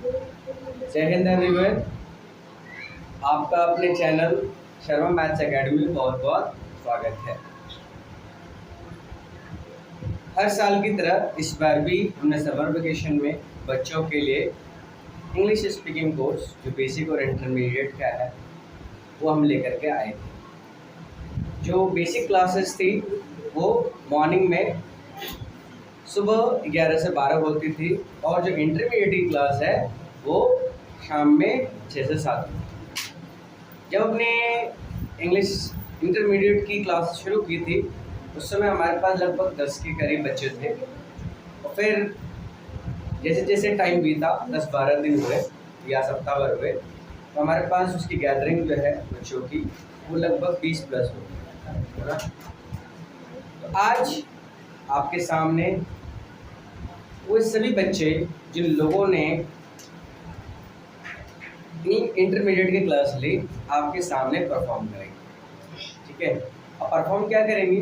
जय हिंद एवरीवन। आपका अपने चैनल शर्मा मैथ्स एकेडमी में बहुत बहुत स्वागत है। हर साल की तरह इस बार भी हमने समर वेकेशन में बच्चों के लिए इंग्लिश स्पीकिंग कोर्स जो बेसिक और इंटरमीडिएट का है वो हम लेकर के आए थे। जो बेसिक क्लासेस थी वो मॉर्निंग में सुबह 11 से 12 होती थी और जो इंटरमीडिएट की क्लास है वो शाम में 6 से 7 होती थी। जब हमने इंग्लिश इंटरमीडिएट की क्लास शुरू की थी उस समय हमारे पास लगभग 10 के करीब बच्चे थे और फिर जैसे जैसे टाइम बीता 10-12 दिन हुए या सप्ताह भर हुए तो हमारे पास उसकी गैदरिंग जो है बच्चों की वो लगभग 20 प्लस हो गई है ना। तो आज आपके सामने वो सभी बच्चे जिन लोगों ने इंटरमीडिएट की क्लास ली आपके सामने परफॉर्म करेंगे। ठीक है, अब परफॉर्म क्या करेंगे,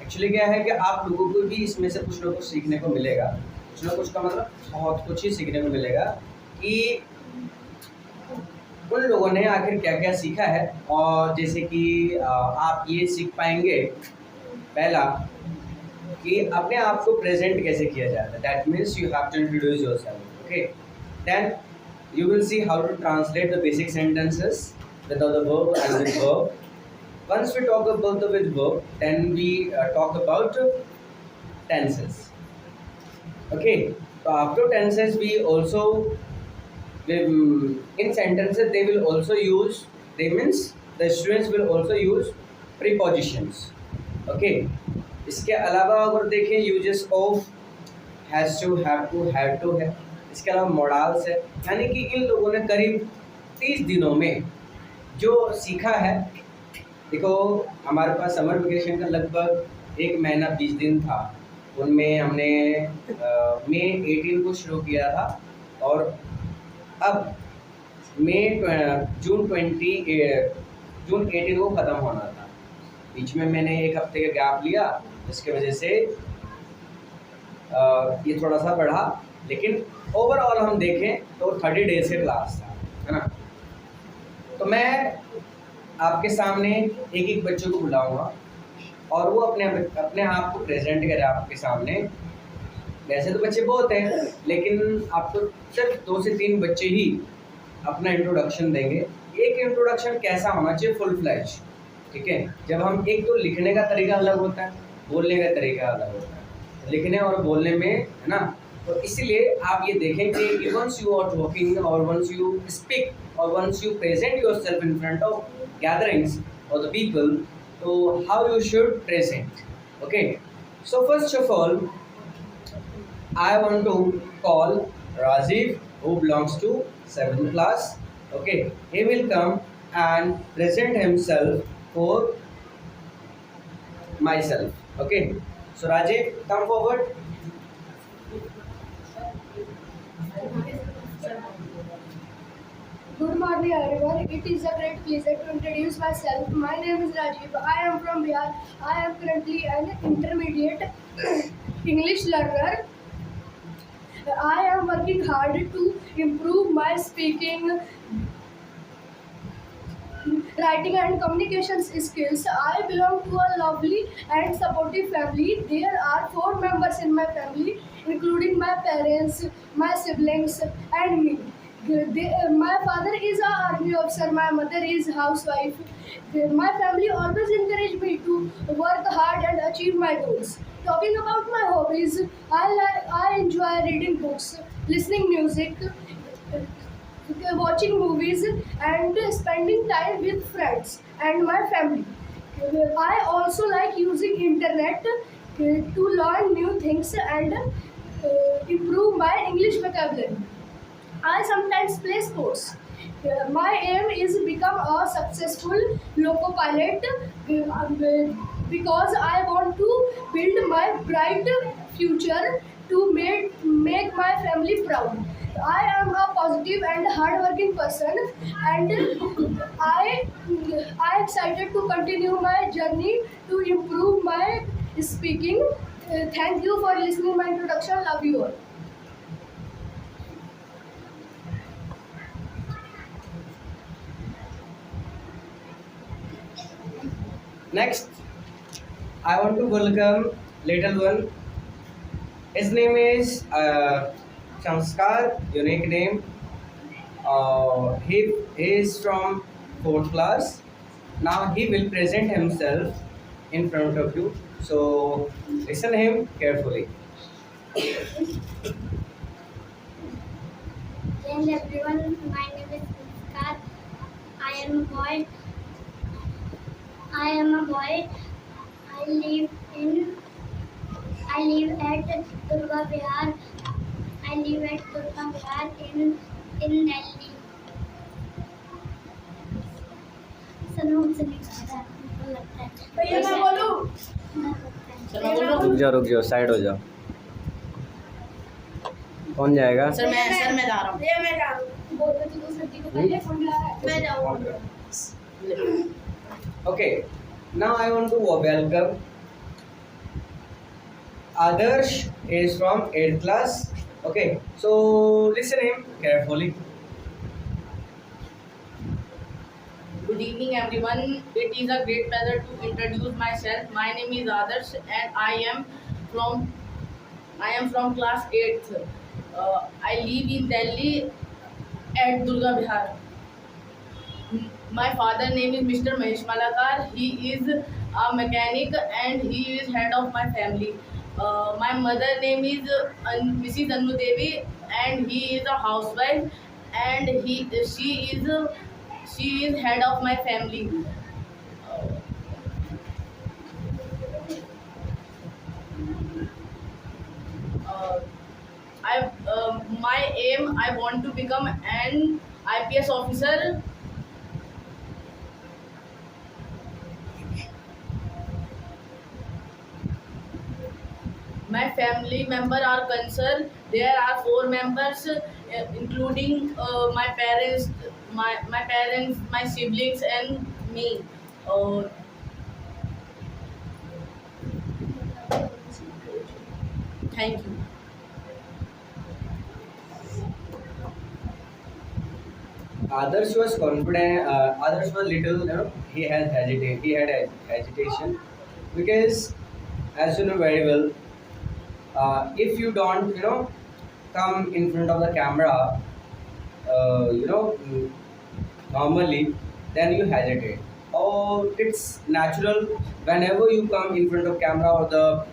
एक्चुअली क्या है कि आप लोगों को भी इसमें से कुछ ना कुछ सीखने को मिलेगा। कुछ ना कुछ का मतलब बहुत कुछ ही सीखने को मिलेगा कि उन लोगों ने आखिर क्या क्या सीखा है। और जैसे कि आप ये सीख पाएंगे पहला कि अपने आप को प्रेजेंट कैसे किया जाता है, that means you have to introduce yourself. Okay, then you will see how to translate the basic sentences without the verb and with verb. Once we talk about the with verb, then we talk about tenses. Okay, so after tenses we also in sentences they will also use, they means the students will also use prepositions. Okay, इसके अलावा अगर देखें uses of has to, have to, had to है, इसके अलावा models है। यानी कि इन लोगों ने करीब 30 दिनों में जो सीखा है, देखो हमारे पास समर वेकेशन का लगभग 1 महीना 20 दिन था। उनमें हमने मई 18 को शुरू किया था और अब जून 18 को ख़त्म होना था। बीच में मैंने 1 हफ्ते का गैप लिया जिसकी वजह से ये थोड़ा सा बढ़ा, लेकिन ओवरऑल हम देखें तो 30 डेज का क्लास था, है ना। तो मैं आपके सामने एक एक बच्चों को बुलाऊंगा और वो अपने आप को प्रेजेंट करें आपके सामने। वैसे तो बच्चे बहुत हैं लेकिन आपको सिर्फ 2 से 3 बच्चे ही अपना इंट्रोडक्शन देंगे। एक इंट्रोडक्शन कैसा होना चाहिए, फुल फ्लैश। ठीक है, जब हम एक तो लिखने का तरीका अलग होता है, बोलने का तरीका अलग होता है, लिखने और बोलने में, है ना। तो इसीलिए आप ये देखें कि वंस यू आर टॉकिंग और वंस यू स्पीक और once you present yourself in front of gatherings और द पीपल, तो how you should present. Okay, so first of all I want to call Rajiv who belongs to 7th class. Okay, he will come and present himself for myself. Okay, so Rajiv, come forward. Good morning, everyone. It is a great pleasure to introduce myself. My name is Rajiv. I am from Bihar. I am currently an intermediate English learner. I am working hard to improve my speaking, writing and communication skills. I belong to a lovely and supportive family. There are 4 members in my family, including my parents, my siblings, and me. My father is an army officer. My mother is housewife. My family always encourage me to work hard and achieve my goals. Talking about my hobbies, I enjoy reading books, listening music, watching movies, and spending time with friends and my family. I also like using internet to learn new things and improve my English vocabulary. I sometimes play sports. My aim is become a successful loco pilot because I want to build my bright future to make my family proud. I am a positive and hardworking person, and I excited to continue my journey to improve my speaking. Thank you for listening my introduction. Love you all. Next, I want to welcome little one. His name is Shamskar, unique name. He is from fourth class. Now he will present himself in front of you. So listen him carefully. Hello everyone, my name is Sanskar. I am a boy. I am a boy. I live in. I live at Durga Vihar. I live at Durga Vihar in Delhi. सनम से नहीं पता हमको लगता है भैया मैं बोलूं रुक जाओ साइड हो जाओ. कौन जाएगा? सर मैं जा रहा हूँ. ये मैं जा रहा हूं बोल रही थी सर जी को पहले फोन मिला है मैं जाऊंगा Okay, now I want to welcome Adarsh is from 8th class. Okay, so listen him carefully. Good evening, everyone. It is a great pleasure to introduce myself. My name is Adarsh, and I am from class 8th. I live in Delhi at Durga Vihar. My father name is Mr. Mahesh Malakar. He is a mechanic and he is head of my family. My mother name is Mrs. Anu Devi and he is a housewife and she is head of my family. Uh, my aim, I want to become an IPS officer. My family member are concerned. There are 4 members, including my parents, my siblings, and me. Uh, Thank you. Others was confident. Others was little. He had hesitate. He had a hesitation because, as you know very well, if you don't, come in front of the camera, normally, then you hesitate. Or it's natural whenever you come in front of camera or the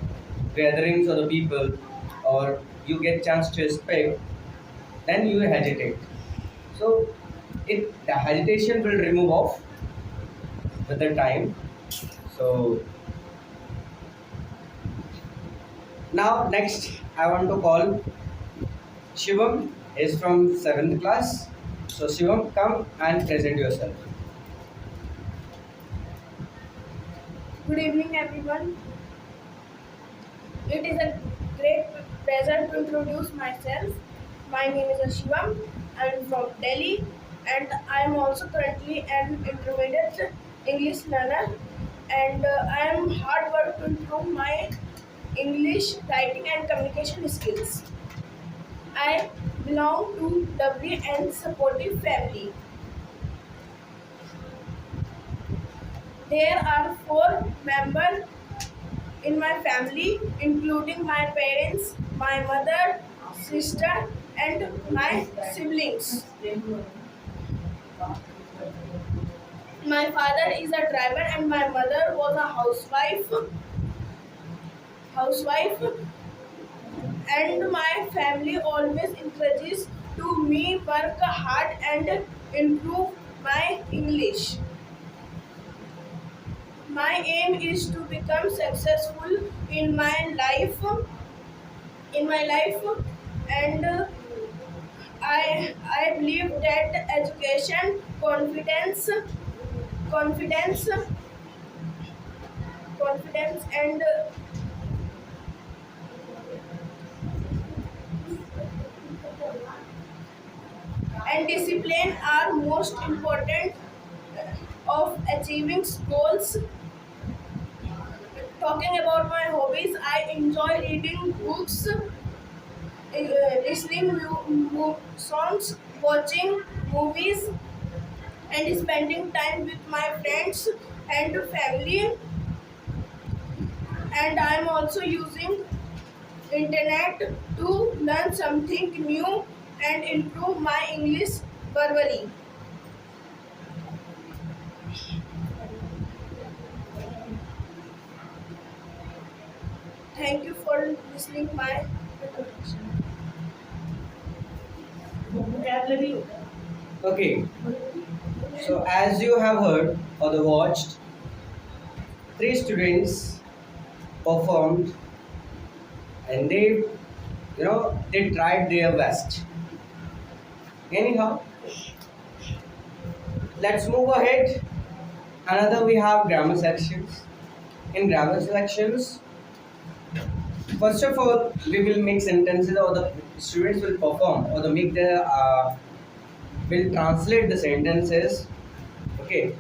gatherings or the people, or you get chance to speak, then you hesitate. So the hesitation will remove off with the time. So now next I want to call Shivam is from 7th class. So Shivam, come and present yourself. Good evening, everyone. It is a great pleasure to introduce myself. My name is Shivam. I am from Delhi, and I am also currently an intermediate English learner. And I am hard work to improve my English writing and communication skills. I belong to lovely and supportive family. There are 4 members in my family, including my parents, my mother, sister, and my siblings. My father is a driver, and my mother was a housewife. And my family always encourages to me work hard and improve my English. My aim is to become successful in my life, and I believe that education, confidence, and discipline are most important of achieving goals. Talking about my hobbies, I enjoy reading books, listening songs, watching movies, and spending time with my friends and family. and I am also using internet to learn something new and improve my English verbally. Thank you for listening my introduction. vocabulary Okay, so as you have heard or the watched, three students performed and they tried their best. Anyhow, let's move ahead. Another, we have grammar sections. In grammar sections, first of all, we will make sentences, or the students will perform, or the make the will translate the sentences. Okay,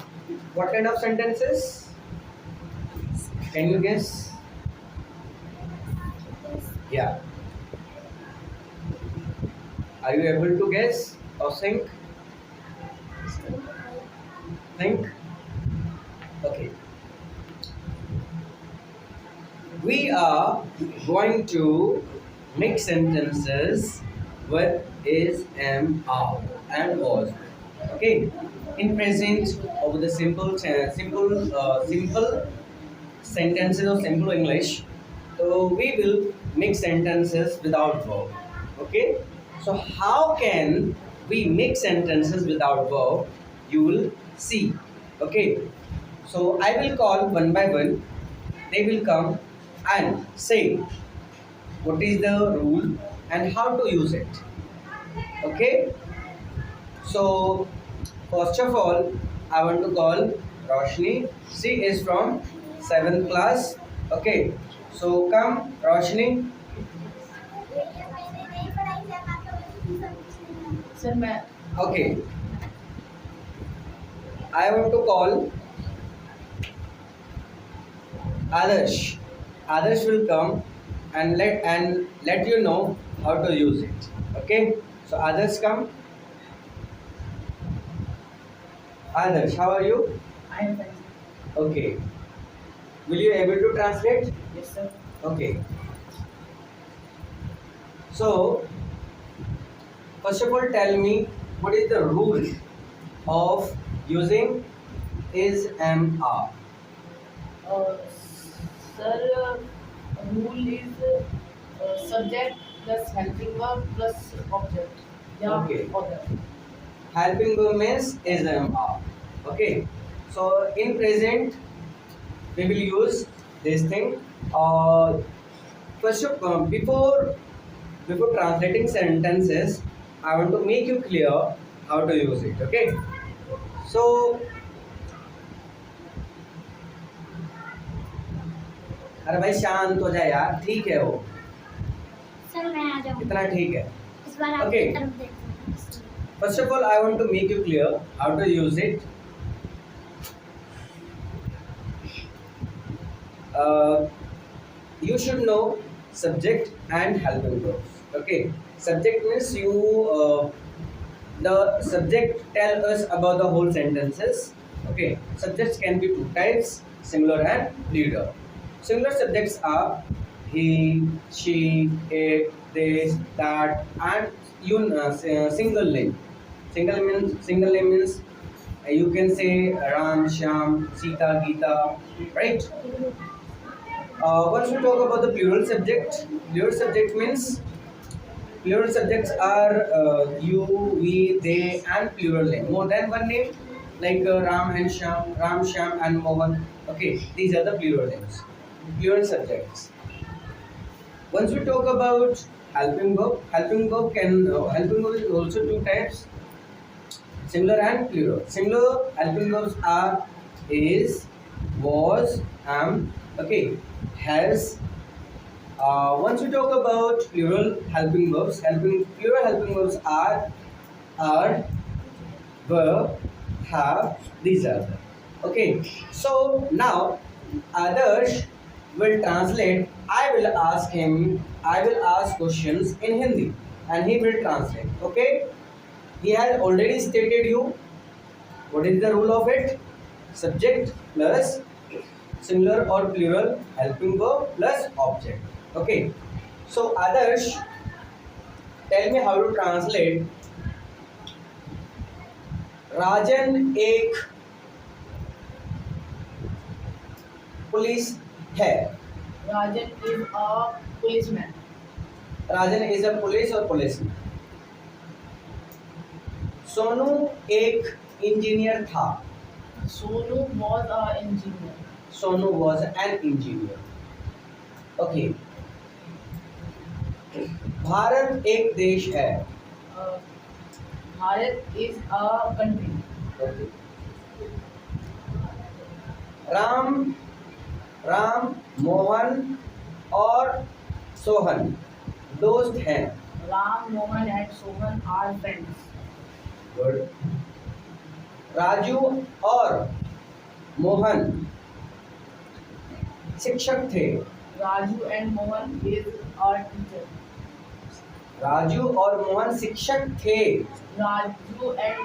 what kind of sentences? Can you guess? Yeah. Are you able to guess or think? Think. Okay. We are going to make sentences with is, am, are, and was. Okay. In present, over the simple sentences or simple English. So we will make sentences without verb. Okay. So how can we make sentences without verb? You will see. Okay. So I will call one by one. They will come and say what is the rule and how to use it. Okay. So first of all, I want to call Roshni. She is from 7th class. Okay. So come, Roshni. sir मैं Okay. I want to call Adarsh. Adarsh will come and let you know how to use it. Okay. So Adarsh, come. Adarsh, how are you? I am fine. Okay. Will you able to translate? Yes sir. Okay. So, first of all, tell me what is the rule of using is, am, are. Sir, rule is subject plus helping verb plus object. Yeah. Okay. Other. Helping verb means is, am, are. Okay. So in present, we will use this thing. First of before translating sentences, I want to make you clear how to use it. Okay. So अरे भाई शांत हो जाए यार, ठीक है वो, sir मैं आ जाऊँ इतना ठीक है. इस बार आपकी Okay. तरफ देखता हूँ. First of all, I want to make you clear how to use it. You should know subject and helping verbs. Okay. Subject means the subject tell us about the whole sentences. Okay. Subjects can be two types: singular and plural. Singular subjects are he, she, it, this, that, and single name. Single name means you can say Ram, Shyam, Sita, Geeta, right? Once we talk about the plural subject means plural subjects are you, we, they, and plural name. More than one name, like Ram and Shyam, Ram, Shyam, and Mohan. Okay, these are the plural names. Plural subjects. Once we talk about helping verb is also two types: singular and plural. Singular helping verbs are is, was, am. Okay, has. Once we talk about plural helping verbs are, were, have. These are them. Okay. So now Adarsh will translate. I will ask questions in Hindi and he will translate. Okay. He has already stated you what is the rule of it. Subject plus singular और plural, helping verb plus object. Okay, so Adarsh, tell me how to translate Rajan एक police है. Rajan is a policeman. Rajan is a police और policeman. Sonu एक engineer था. Sonu was an engineer. Sonu was an engineer. Okay, Bharat एक देश है. Uh, Bharat is a country. Okay, Ram Ram Mohan और सोहन दोस्त हैं. Ram, Mohan and Sohan are friends. Good. Raju और मोहन शिक्षक थे. Raju and Mohan is our teacher. Raju और मोहन शिक्षक थे. Raju and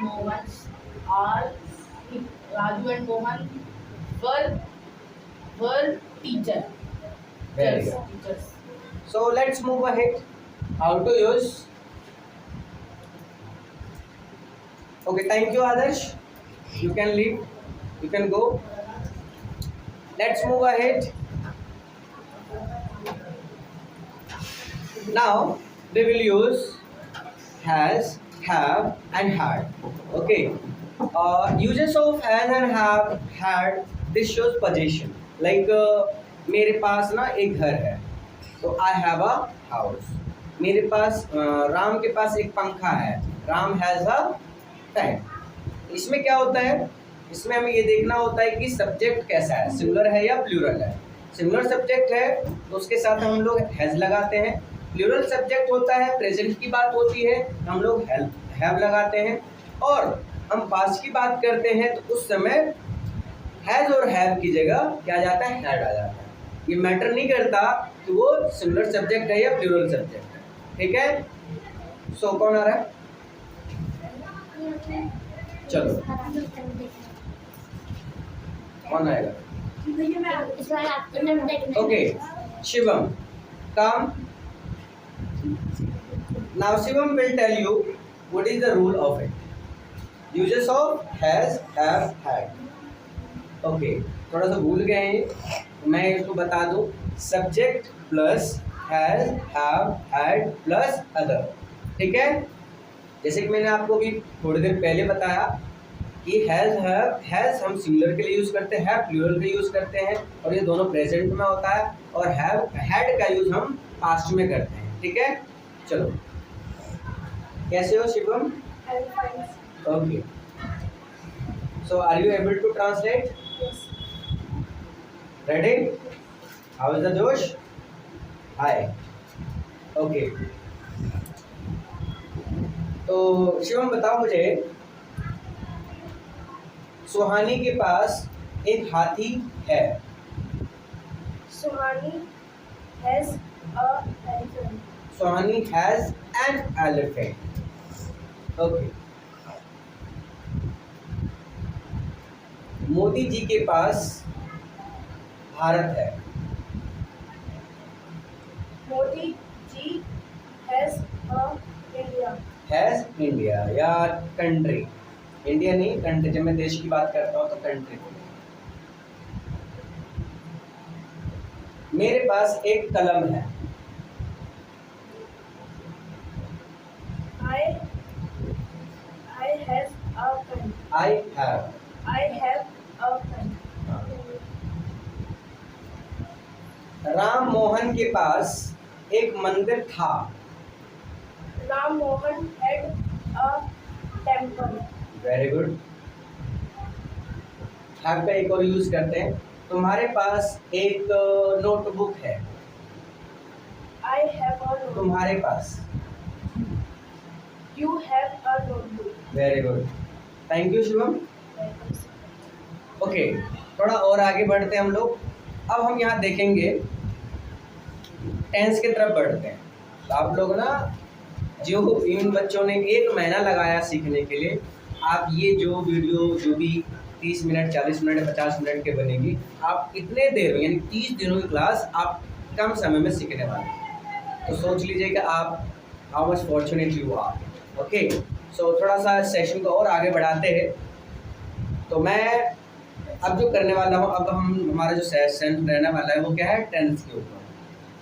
Mohan were teacher. Very Yes, good. teachers. So let's move ahead. How to use? Okay, thank you, Adarsh. You can leave. You can go. Let's move ahead. Now we will use has, have, and had. Okay. Uses of has and have, had. This shows possession. Like मेरे पास ना एक घर है, तो I have a house. मेरे पास राम के पास एक पंखा है. Ram has a fan. इसमें क्या होता है? इसमें हमें ये देखना होता है कि सब्जेक्ट कैसा है, सिंगुलर है या प्लूरल है. सिंगुलर सब्जेक्ट है तो उसके साथ हम लोग हैज लगाते हैं. प्लूरल सब्जेक्ट होता है, प्रेजेंट की बात होती है, हम लोग हैव लगाते हैं. और हम पास्ट की बात करते हैं तो उस समय हैज और हैव की जगह क्या आ जाता है? हैड आ जाता है. ये मैटर नहीं करता कि वो सिंगुलर सब्जेक्ट है या प्लूरल सब्जेक्ट है. ठीक है. सो कौन आ रहा है? चलो, कौन आएगा? इस बार आपको नंबर देखना है। Okay, Shivam come. Now Shivam will tell you what is the rule of it. Uses of has, have, had. Okay, थोड़ा सा भूल गए हैं, मैं इसको बता दूं. Subject plus has, have, had plus other. ठीक है. जैसे कि मैंने आपको भी थोड़ी देर पहले बताया कि हैज, हैज हम सिंगुलर के लिए यूज़ करते हैं, हैव प्लूरल के लिए यूज़ करते हैं, और ये दोनों प्रेजेंट में होता है. और हैव, हैड का यूज़ हम पास्ट में करते हैं. ठीक है. चलो, कैसे हो Shivam? Okay, so are you able to translate? Ready? How is the जोश? हाय. ओके, तो शिवम बताओ मुझे, सुहानी के पास एक हाथी है. Suhani has a elephant. Suhani has an elephant. Okay. Modi ji के पास भारत है. Modi ji has a India. Has India या कंट्री. इंडिया नहीं, कंट्री. जब मैं देश की बात करता हूँ तो कंट्री. मेरे पास एक कलम है. I have a pen. I have. I have a pen. Ram Mohan के पास एक मंदिर था. Ram Mohan had a temple. Very good. Have का एक और यूज करते हैं. तुम्हारे पास एक नोटबुक है. I have a notebook. तुम्हारे पास. You have a notebook. Very good. Thank you Shivam. Okay, थोड़ा और आगे बढ़ते हैं हम लोग. अब हम यहाँ देखेंगे, टेंस की तरफ बढ़ते हैं. तो आप लोग ना, जो इन बच्चों ने 1 महीना लगाया सीखने के लिए, आप ये जो वीडियो जो भी 30 मिनट, 40 मिनट, 50 मिनट के बनेगी। आप इतने देर में यानी 30 दिनों की क्लास आप कम समय में सीखने वाले हैं। तो सोच लीजिए कि आप how much fortunate you are. Okay, so थोड़ा सा सेशन को और आगे बढ़ाते हैं। तो मैं अब जो करने वाला हूँ, अब हमारा जो सेशन रहने वाला है वो क्या है, टेंस के ऊपर।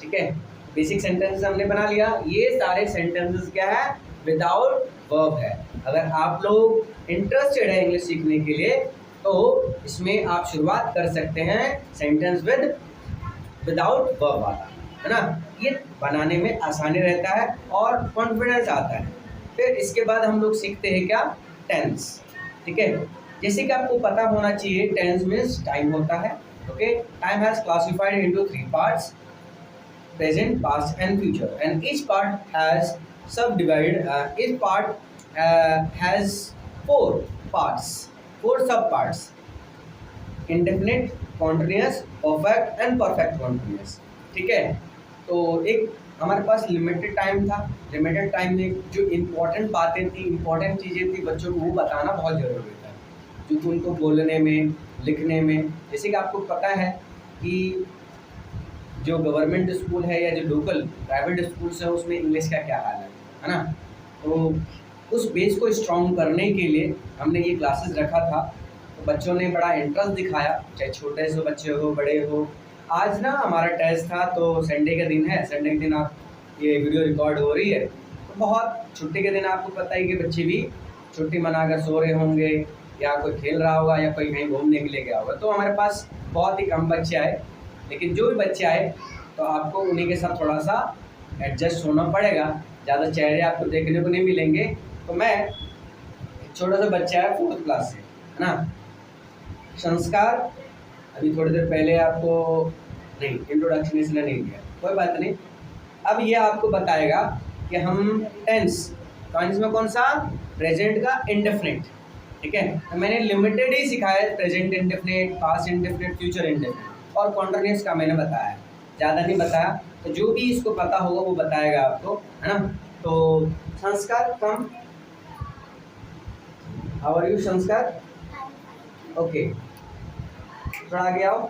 ठीक है, बेसिक सेंटेंसेस हमने बना लिया। ये सारे सेंटेंसेस क्या है, विदाउट वर्ब है। अगर आप लोग इंटरेस्टेड है इंग्लिश सीखने के लिए तो इसमें आप शुरुआत कर सकते हैं सेंटेंस विदाउट वर्ब वाला, है ना। ये बनाने में आसानी रहता है और कॉन्फिडेंस आता है। फिर इसके बाद हम लोग सीखते हैं क्या, टेंस। ठीक है, जैसे कि आपको पता होना चाहिए टेंस मीन्स टाइम होता है। Okay, time has classified into 3 parts, present, past and future, and each part has subdivided, each part has 4 parts, 4 subparts: indefinite, continuous, perfect and perfect continuous। ठीक है, तो एक हमारे पास लिमिटेड टाइम था। Limited time में जो इम्पोर्टेंट बातें थी, इम्पोर्टेंट चीज़ें थी, बच्चों को वो बताना बहुत ज़रूरी था, क्योंकि उनको बोलने में, लिखने में, जैसे कि आपको पता है कि जो गवर्नमेंट स्कूल है या जो लोकल प्राइवेट स्कूल्स है उसमें इंग्लिश का क्या हाल है ना। तो उस बेस को स्ट्रॉन्ग करने के लिए हमने ये क्लासेस रखा था। तो बच्चों ने बड़ा इंटरेस्ट दिखाया, चाहे छोटे से बच्चे हो, बड़े हो। आज ना हमारा टेस्ट था, तो संडे का दिन है, संडे के दिन आप ये वीडियो रिकॉर्ड हो रही है, तो बहुत छुट्टी के दिन आपको पता ही कि बच्चे भी छुट्टी मनाकर सो रहे होंगे, या कोई खेल रहा होगा, या कोई कहीं घूमने के लिए गया होगा। तो हमारे पास बहुत ही कम बच्चे आए, लेकिन जो भी बच्चे आए तो आपको उन्हीं के साथ थोड़ा सा एडजस्ट होना पड़ेगा। ज़्यादा चेहरे आपको देखने को नहीं मिलेंगे। तो मैं छोटा सा बच्चा है 4th क्लास से, है ना। संस्कार अभी थोड़ी देर पहले आपको नहीं, इंट्रोडक्शन इसने नहीं दिया, कोई बात नहीं। अब ये आपको बताएगा कि हम टेंस में कौन सा, प्रेजेंट का इंडेफिनिट। ठीक है, तो मैंने लिमिटेड ही सिखाया है, present indefinite, past indefinite, future indefinite और कॉन्टिन्यूअस का मैंने बताया, ज़्यादा नहीं बताया। तो जो भी इसको पता होगा वो बताएगा आपको, है ना। तो संस्कार, कम, हाउ आर यू संस्कार? ओके, थोड़ा आगे आओ,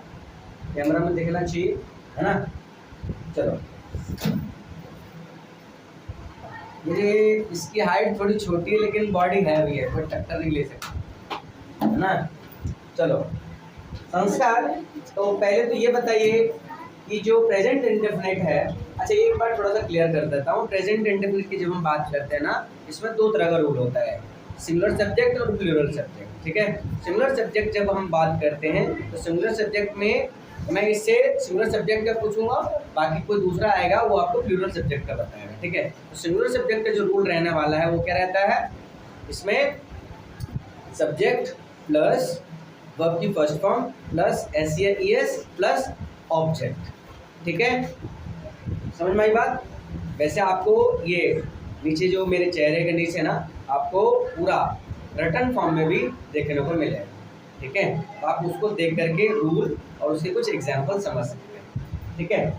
कैमरा में देखना चाहिए, है ना। चलो, मेरे इसकी हाइट थोड़ी छोटी है लेकिन बॉडी हैवी है, कोई टक्कर नहीं ले सकता, है ना। चलो, संस्कार। तो पहले तो ये बताइए कि जो प्रेजेंट इंडेफिनिट है, अच्छा एक बार थोड़ा सा क्लियर कर देता हूँ। प्रेजेंट इंडेफिनिट की जब हम बात करते हैं ना, इसमें 2 तरह का रूल होता है, सिंगुलर सब्जेक्ट और प्लूरल सब्जेक्ट। ठीक है, सिंगुलर सब्जेक्ट जब हम बात करते हैं तो सिंगुलर सब्जेक्ट में मैं इससे सिंगुलर सब्जेक्ट का पूछूंगा, बाकी कोई दूसरा आएगा वो आपको प्लूरल सब्जेक्ट का बताएगा। ठीक है, तो सिंगुलर सब्जेक्ट का जो रूल रहने वाला है वो क्या रहता है, इसमें सब्जेक्ट प्लस वर्ब की फर्स्ट फॉर्म प्लस एस या ईएस प्लस ऑब्जेक्ट। ठीक है, समझ में आई बात। वैसे आपको ये नीचे जो मेरे चेहरे के नीचे ना, आपको पूरा रिटन फॉर्म में भी देखने को मिलेगा। ठीक है, तो आप उसको देख करके रूल और उसके कुछ एग्जाम्पल समझ सकते हैं। ठीक है,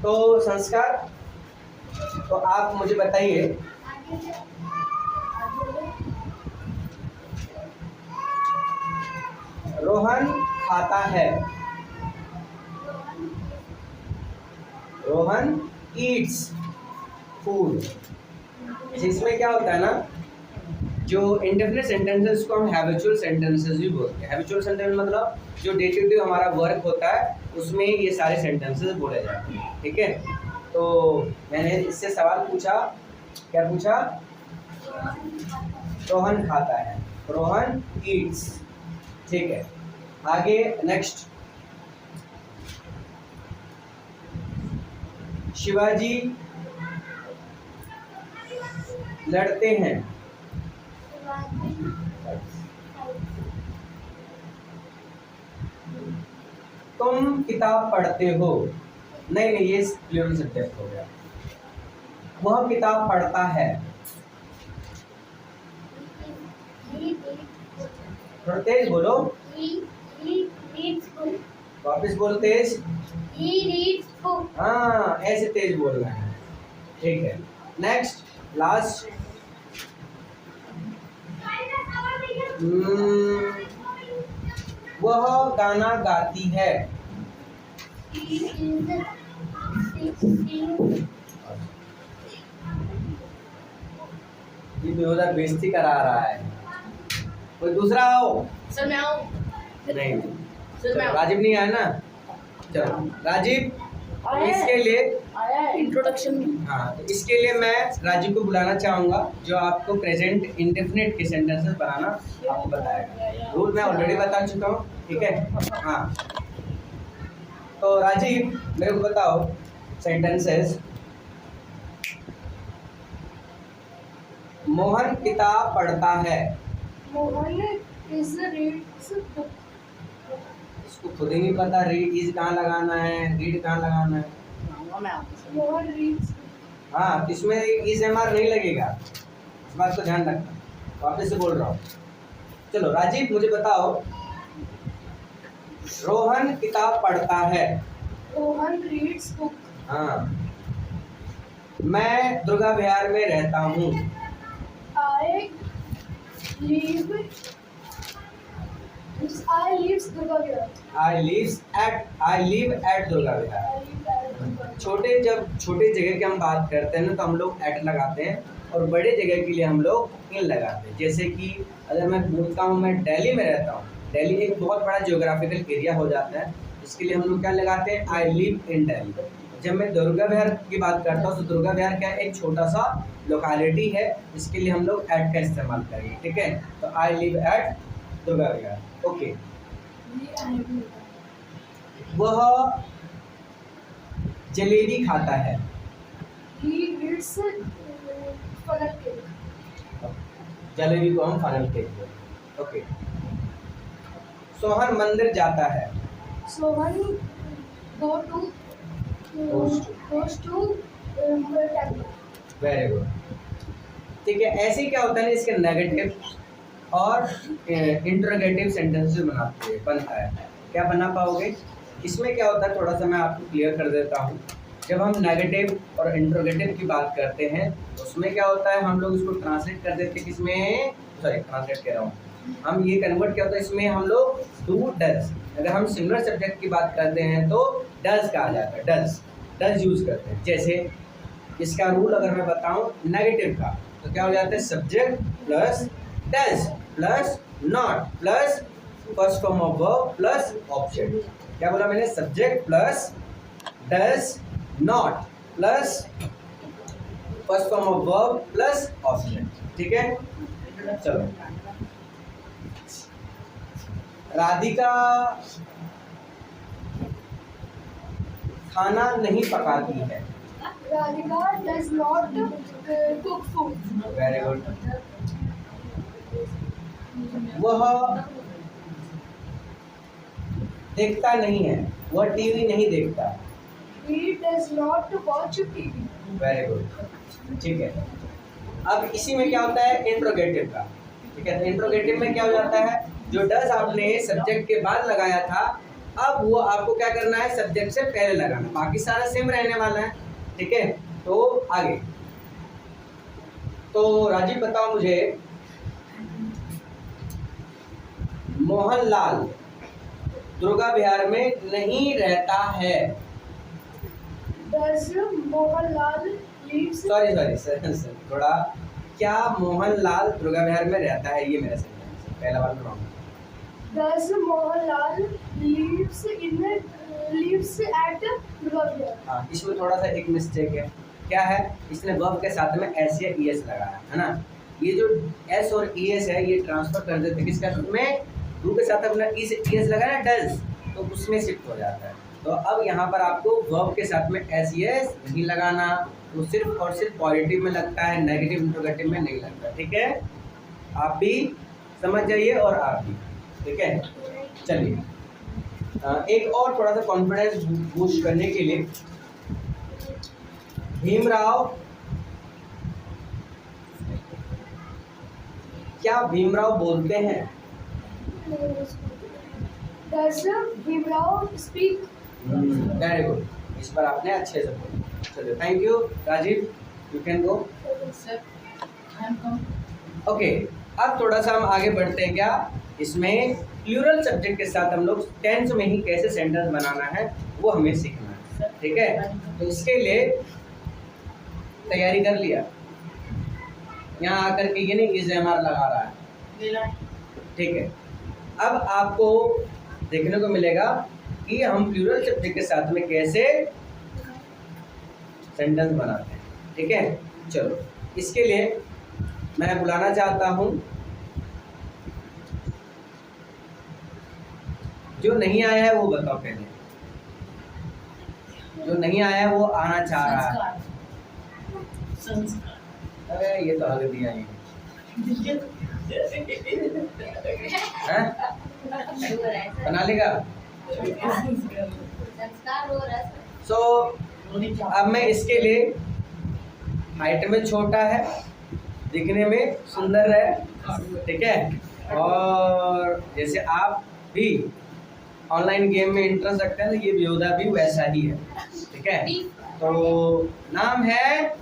तो संस्कार, तो आप मुझे बताइए रोहन खाता है, रोहन ईट्स फूड। इसमें क्या होता है ना, जो इंडेफिनिट सेंटेंसेस को हम हैबिचुअल सेंटेंसेस भी बोलते हैं। हैबिचुअल सेंटेंस मतलब जो डे टू डे हमारा वर्क होता है उसमें ये सारे सेंटेंसेस बोले जाते हैं। ठीक है, तो मैंने इससे सवाल पूछा, क्या पूछा, रोहन खाता है, रोहन ईट्स। ठीक है, आगे नेक्स्ट, शिवाजी लड़ते हैं, तुम किताब पढ़ते हो, नहीं नहीं ये प्लूरल सब्जेक्ट हो गया, वह किताब पढ़ता है, थोड़ा तेज बोलो, वापिस बोलो तेज, हाँ ऐसे तेज बोलना है। ठीक है, नेक्स्ट लास्ट, वह गाना गाती है। He is singing. ये बेहुदा बेइज्जती करा रहा है। कोई दूसरा आओ। सर मैं आऊँ? नहीं सर मैं आऊँ? राजीव नहीं आया ना, चलो राजीव आया है। इसके लिए आया है इंट्रोडक्शन में। हाँ, तो इसके लिए मैं राजीव को बुलाना चाहूँगा जो आपको प्रेजेंट इंडेफिनिट के सेंटेंसेस बनाना आपको बताएगा। रूल मैं ऑलरेडी बता चुका हूँ, ठीक है। हाँ, तो राजीव मेरे को बताओ सेंटेंसेस। मोहन किताब पढ़ता है। Mohan is reads book. इसको खुद ही नहीं पता रीड इज कहाँ लगाना है, रीड कहाँ लगाना है। आऊँगा मैं आऊँगा सर। मोहन reads. हाँ, इसमें इज एम आर नहीं लगेगा, इस बात को ध्यान रखना। वापस से बोल रहा हूँ। चलो राजीव मुझे बताओ, रोहन किताब पढ़ता है। Mohan reads book. हाँ, मैं दुर्गा विहार में रहता हूँ। I live. I lives Durga Vihar. I live at Durga Vihar. I live at Durga Vihar. जब छोटे जगह की हम बात करते हैं ना, तो हम लोग एट लगाते हैं, और बड़े जगह के लिए हम लोग इन लगाते हैं। जैसे कि अगर मैं बोलता हूँ मैं दिल्ली में रहता हूँ, दिल्ली एक बहुत बड़ा जियोग्राफिकल एरिया हो जाता है, इसके लिए हम लोग क्या लगाते हैं, आई लिव इन दिल्ली। जब मैं दुर्गा विहार की बात करता हूँ तो दुर्गा विहार क्या है, एक छोटा सा लोकेलिटी है, इसके लिए हम लोग एट का इस्तेमाल करेंगे, ठीक है। तो I live at Durga Vihar, okay. वह जलेबी खाता है। He eats funnel cake. Jalebi को हम फाइनल कहते हैं, ओके। सोहन मंदिर जाता है। Sohan goes to temple. Very good, ठीक है। ऐसे क्या होता है ना, इसके नेगेटिव और इंटरोगेटिव सेंटेंसेस बनता है। क्या बना पाओगे इसमें? क्या होता है थोड़ा सा मैं आपको क्लियर कर देता हूँ। जब हम नेगेटिव और इंटरोगेटिव की बात करते हैं उसमें क्या होता है, हम लोग इसको ट्रांसलेट कर देते हैं किसमें, सॉरी ट्रांसलेट कह रहा हूँ, हम ये कन्वर्ट क्या होता है इसमें, हम लोग डू डज। अगर हम सिमिलर सब्जेक्ट की बात करते हैं तो डज कहा जाता है, डज यूज करते हैं। जैसे इसका रूल अगर मैं बताऊं नेगेटिव का, तो क्या हो जाता है, subject plus does plus not plus first form of verb plus object. क्या बोला मैंने, subject plus does not plus first form of verb plus object, ठीक है। चलो, राधिका खाना नहीं पकाती है। Radhika does not cook food. Very good. वह देखता नहीं है, वह टीवी नहीं देखता। He does not watch TV. Very good, ठीक है। अब इसी में क्या होता है, इंट्रोगेटिव का, ठीक है। तो इंट्रोगेटिव में क्या हो जाता है, जो डज आपने सब्जेक्ट के बाद लगाया था, अब वो आपको क्या करना है, सब्जेक्ट से पहले लगाना, बाकी सारा सेम रहने वाला है, ठीक है। तो आगे, तो राजीव बताओ मुझे, मोहनलाल दुर्गा विहार में नहीं रहता है। Does Mohanlal lives? सॉरी थोड़ा, क्या मोहनलाल दुर्गा विहार में रहता है, ये मेरा सेंटेंस है, पहला वाला wrong. Does Mohanlal lives at Durga Vihar? हाँ, इसमें थोड़ा सा एक मिस्टेक है। क्या है, इसने वर्ब के साथ में एस या ई एस लगाया है ना। ये जो एस और ई एस है ये ट्रांसफर कर देते हैं किसका में, डू के साथ अपना ई एस लगाया डज, तो उसमें शिफ्ट हो जाता है। तो अब यहाँ पर आपको वर्ब के साथ में एस ई एस नहीं लगाना, तो सिर्फ और सिर्फ पॉजिटिव में लगता है, नेगेटिव इंट्रोगेटिव में नहीं लगता, ठीक है। आप भी समझ जाइए और आप भी, ठीक है। चलिए, एक और थोड़ा सा कॉन्फिडेंस बूस्ट करने के लिए, भीमराव, क्या भीमराव बोलते हैं? Does Bhimrao speak? Very good, इस पर आपने अच्छे से बोला। चलिए, thank you Rajiv, you can go. Sir I am come. Okay, अब थोड़ा सा हम आगे बढ़ते हैं। क्या इसमें प्लूरल सब्जेक्ट के साथ हम लोग टेंस में ही कैसे सेंटेंस बनाना है वो हमें सीखना है, ठीक है। तो इसके लिए तैयारी कर लिया, यहाँ आकर के ये नहीं इज एम आर लगा रहा है, ठीक है। अब आपको देखने को मिलेगा कि हम प्लूरल सब्जेक्ट के साथ में कैसे सेंटेंस बनाते हैं, ठीक है। चलो इसके लिए मैं बुलाना चाहता हूँ, जो नहीं आया है वो बताओ पहले, जो नहीं आया है वो आना चाह रहा है। अरे ये तो हक दिया ही है, बना लेगा। सो अब मैं इसके लिए हाइट में छोटा है, दिखने में सुंदर है, ठीक है। और जैसे आप भी ऑनलाइन गेम में इंटरेस्ट रखते हैं तो ये वियोदा भी वैसा ही है, ठीक है। तो नाम है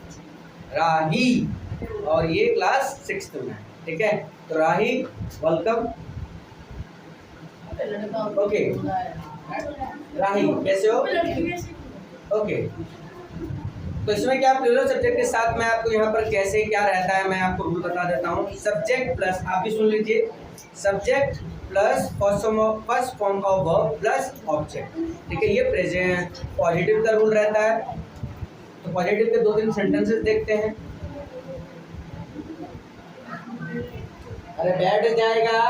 राही और ये क्लास 6th में है, ठीक है। तो राही वेलकम। ओके राही कैसे हो? ओके तो इसमें क्या प्लूरल सब्जेक्ट के साथ में आपको यहाँ पर कैसे क्या रहता है मैं आपको रूल बता देता हूँ। सब्जेक्ट प्लस, आप भी सुन लीजिए, subject plus first form of verb plus object, ठीक है। ये प्रेजेंट पॉजिटिव का रूल रहता है। तो पॉजिटिव के 2-3 सेंटेंसेस देखते हैं। अरे बैठ जाएगा,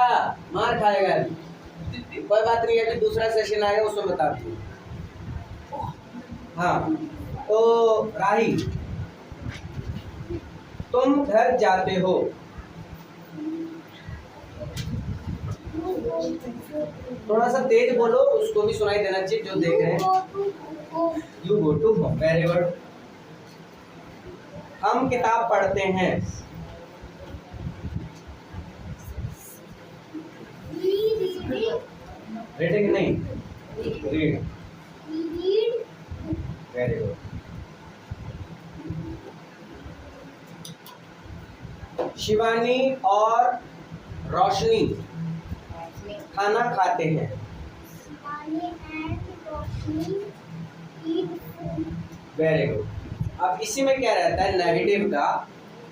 मार खाएगा, कोई बात नहीं है, अभी दूसरा सेशन आएगा उसमें बताती हूँ। हाँ तो राही तुम घर जाते हो, थोड़ा सा तेज बोलो, उसको भी सुनाई देना चाहिए जो देख रहे हैं। You go to home, very good. हम किताब पढ़ते हैं, रीडिंग नहीं, रीड, वेरी गुड। शिवानी और रोशनी खाना खाते हैं। Very good. अब इसी में क्या रहता है नेगेटिव का,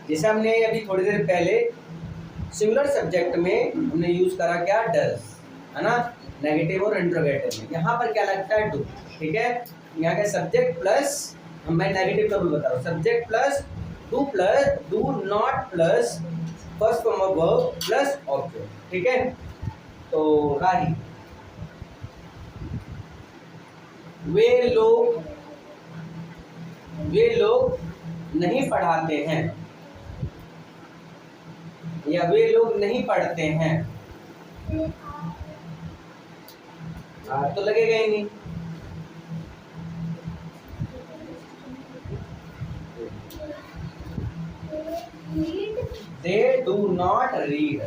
जैसे हमने अभी थोड़ी देर पहले सिंगुलर सब्जेक्ट में हमने यूज करा क्या, डज, है ना, नेगेटिव और इंट्रोगेटिव में। यहाँ पर क्या लगता है, डू, ठीक है। यहाँ का सब्जेक्ट प्लस, मैं नेगेटिव का रूल बता रहा हूँ, subject plus do not plus first form of verb plus object, ठीक है। तो राही वे लोग नहीं पढ़ाते हैं या वे लोग नहीं पढ़ते हैं, तो लगेगा ही नहीं। They do not read.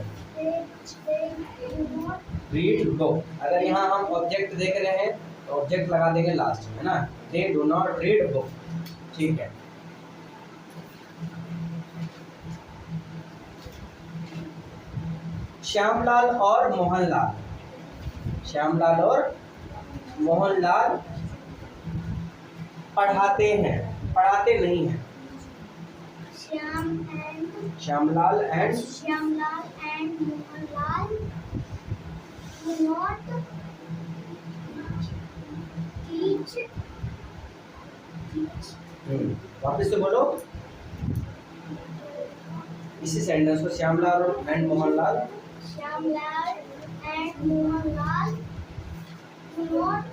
Read go। अगर यहाँ हम ऑब्जेक्ट देख रहे हैं तो ऑब्जेक्ट लगा देंगे लास्ट में, है ना। They do not read book, ठीक है। श्यामलाल और मोहनलाल पढ़ाते हैं, पढ़ाते नहीं हैं। Shyamlal and Mohanlal do not teach। वापस से बोलो इसी सेंटेंस को, Shyamlal and Mohanlal do not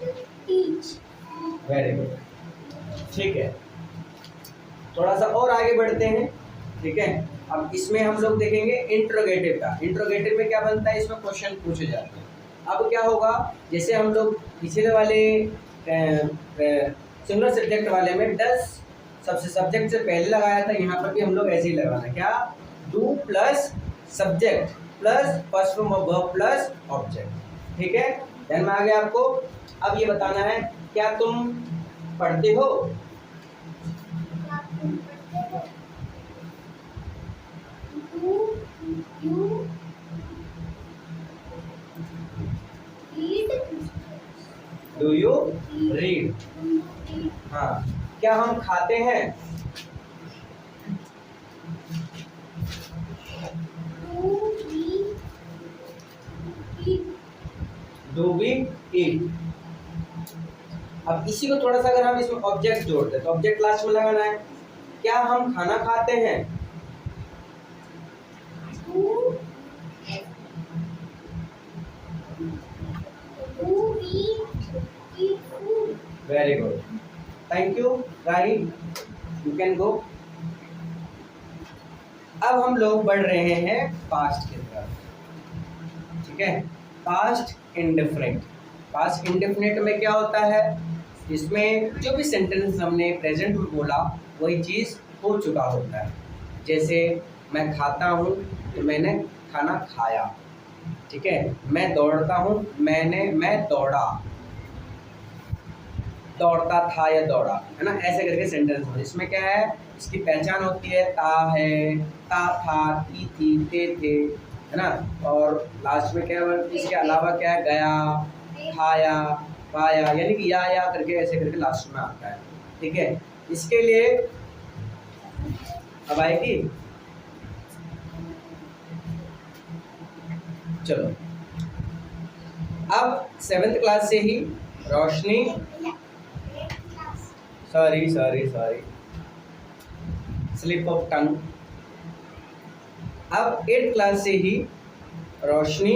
teach। Very good, ठीक है। थोड़ा सा और आगे बढ़ते हैं, ठीक है। अब इसमें हम लोग देखेंगे इंट्रोगेटिव का। इंट्रोगेटिव में क्या बनता है, इसमें क्वेश्चन पूछे जाते हैं। अब क्या होगा, जैसे हम लोग पिछले वाले सिंगुलर सब्जेक्ट वाले में डस सबसे सब्जेक्ट से पहले लगाया था, यहाँ पर भी हम लोग ऐसे ही लगाना, क्या, do plus subject plus first form of verb plus object, ठीक है। ध्यान में आ गया आपको। अब ये बताना है, क्या तुम पढ़ते हो? क्या हम खाते हैं? Do we eat? Do we eat? अब इसी को थोड़ा सा अगर हम इसमें ऑब्जेक्ट जोड़ दें तो ऑब्जेक्ट लास्ट में लगाना है। क्या हम खाना खाते हैं? Do we eat food? Very good, thank you Rahil, you can गो। अब हम लोग बढ़ रहे हैं पास्ट की तरफ, ठीक है। Past indefinite. पास्ट इंडेफिनिट में क्या होता है? इसमें जो भी सेंटेंस हमने प्रेजेंट में बोला वही चीज़ हो चुका होता है। जैसे मैं खाता हूँ तो मैंने खाना खाया, ठीक है। मैं दौड़ता हूँ, मैं दौड़ा, दौड़ता था या दौड़ा, है ना, ऐसे करके सेंटेंस हो। इसमें क्या है, इसकी पहचान होती है ता है, ता था, थी, थे, है ना। और लास्ट में क्या है, इसके अलावा क्या है, गया, खाया, पाया, यानी कि या करके ऐसे करके लास्ट में आता है, ठीक है। इसके लिए अब आएगी, चलो अब 7th क्लास से ही रोशनी, सॉरी स्लिप ऑफ टंग। अब 8th क्लास से ही रोशनी,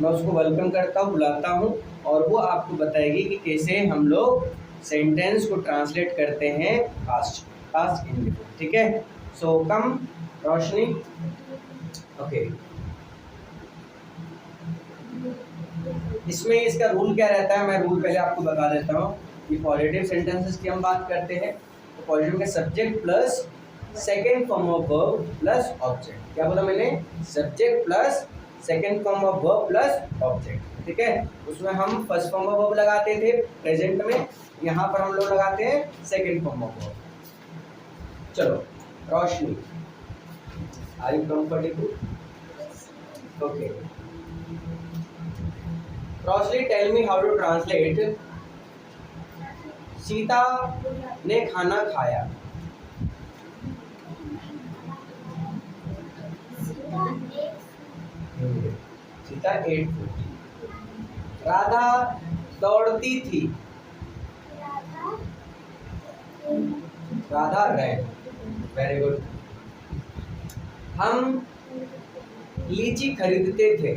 मैं उसको वेलकम करता हूँ, बुलाता हूँ, और वो आपको बताएगी कि कैसे हम लोग सेंटेंस को ट्रांसलेट करते हैं पास्ट इंडेफिनिट, ठीक है। सो कम रोशनी, ओके। इसमें इसका रूल क्या रहता है, मैं रूल पहले आपको बता देता हूँ। ये पॉजिटिव सेंटेंसेस की हम बात करते हैं तो पॉजिटिव का subject plus second form of verb plus object. क्या बोला मैंने? Subject plus second form of verb plus object, ठीक है। उसमें हम फर्स्ट फॉर्म ऑफ वर्ब लगाते थे प्रेजेंट में, यहाँ पर हम लोग लगाते हैं सेकेंड फॉर्म ऑफ वर्ब। चलो Roshni, are you comfortable? Okay Roshni, tell me how to translate Sita ने खाना खाया। Sita ate food. राधा दौड़ती थी। राधा रैन। Very good. हम लीची खरीदते थे।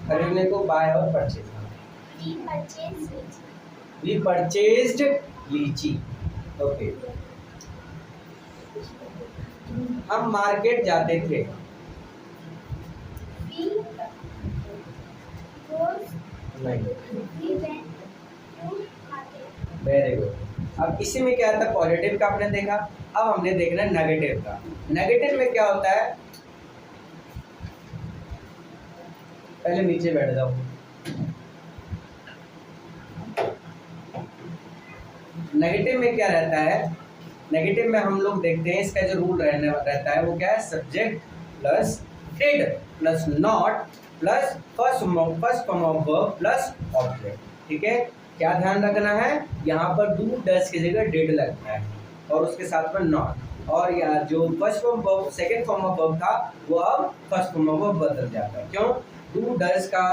खरीदने को बाय और purchase. We purchased lychee, okay. हम मार्केट जाते थे। नहीं, वेरी गुड। अब इसी में क्या आता है, पॉजिटिव का आपने देखा, अब हमने देखना है नेगेटिव का। नेगेटिव में क्या होता है, पहले नीचे बैठ जाओ। नेगेटिव में क्या रहता है, नेगेटिव में हम लोग देखते हैं इसका जो रूल रहता है वो क्या है, subject plus did plus not plus first form of verb plus object, ठीक है। क्या ध्यान रखना है, यहाँ पर डू डस की जगह डिड लगता है और उसके साथ में नॉट, और यहाँ जो first form verb second form of verb था वो अब फर्स्ट फॉर्म ऑफ वर्ब बदल जाता है। क्यों? डू डस का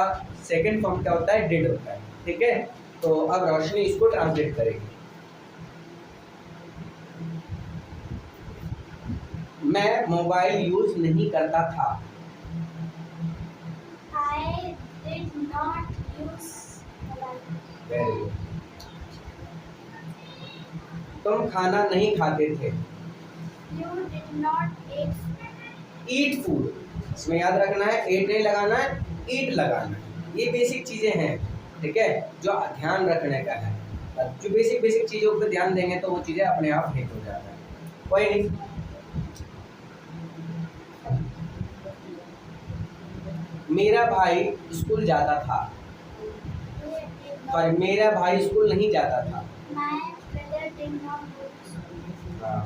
सेकंड फॉर्म क्या होता है, डिड होता है, ठीक है। तो अब रोशनी इसको ट्रांसलेट करेगी। मैं मोबाइल यूज नहीं करता था। I did not use mobile. Very good. तुम खाना नहीं खाते थे। You did not eat. Eat food, इसमें याद रखना है एट नहीं लगाना है, ईट लगाना है। ये बेसिक चीजें हैं, ठीक है, जो ध्यान रखने का है। जो बेसिक चीजों पर ध्यान देंगे तो वो चीजें अपने आप हिट हो जाता है। कोई नहीं। मेरा भाई स्कूल जाता था। पर मेरा भाई स्कूल नहीं जाता था। My brother did not go to school.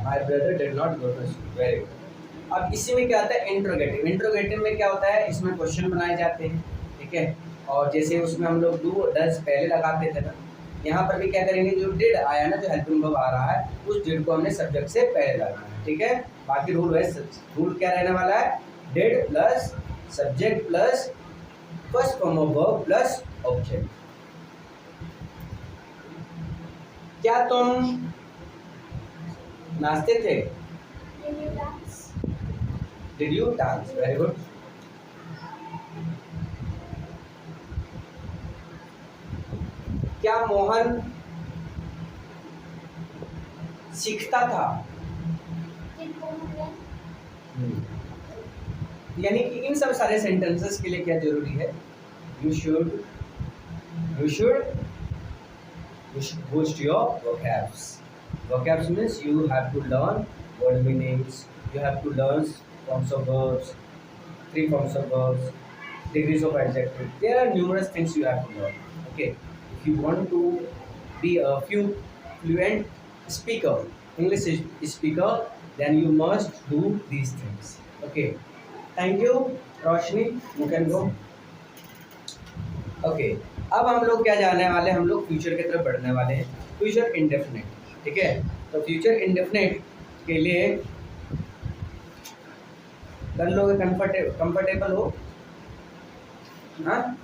My brother did not go to school. Very good. अब इसी में क्या आता है, इंट्रोगेटिव। इंट्रोगेटिव में क्या होता है, इसमें क्वेश्चन बनाए जाते हैं, ठीक है। और जैसे उसमें हम लोग डू डज पहले लगाते थे ना, यहाँ पर भी क्या करेंगे, जो डिड आया ना, जो हेल्पिंग वर्ब आ रहा है, उस डिड को हमने सब्जेक्ट से पहले लगाना है, ठीक है। बाकी रूल है, रूल क्या रहने वाला है, did plus subject plus first form of verb plus object. क्या तुम नाचते थे? Did you dance? Did you dance? Very good. क्या मोहन सीखता था? Did Mohan learn? यानी कि इन सब सारे सेंटेंसेस के लिए क्या जरूरी है, you should boost your vocabs. Vocabs means you have to learn word meanings, you have to learn forms of verbs, three forms of verbs, degrees of adjective. There are numerous things you have to learn. Okay, if you want to be a fluent speaker, English speaker, then you must do these things. Okay, thank you Roshni, you can go. Okay, अब हम लोग क्या जानने वाले हैं, हम लोग future की तरफ बढ़ने वाले हैं, फ्यूचर इंडेफिनिट, ठीक है। तो फ्यूचर इंडेफिनिट के लिए कर लोगे, कंफर्टेबल हो, हाँ?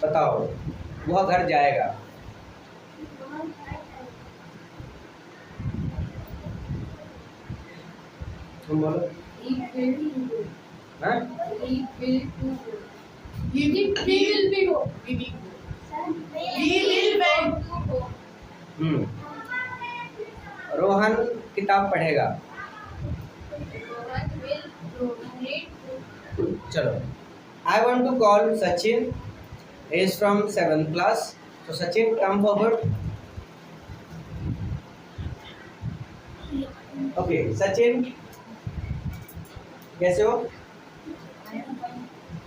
बताओ, वह घर जाएगा, तुम बोलो, हाँ? We will be go. Rohan किताब पढ़ेगा, चलो। I want to call Sachin, he is from 7th class, so Sachin come forward. Okay, Sachin कैसे हो?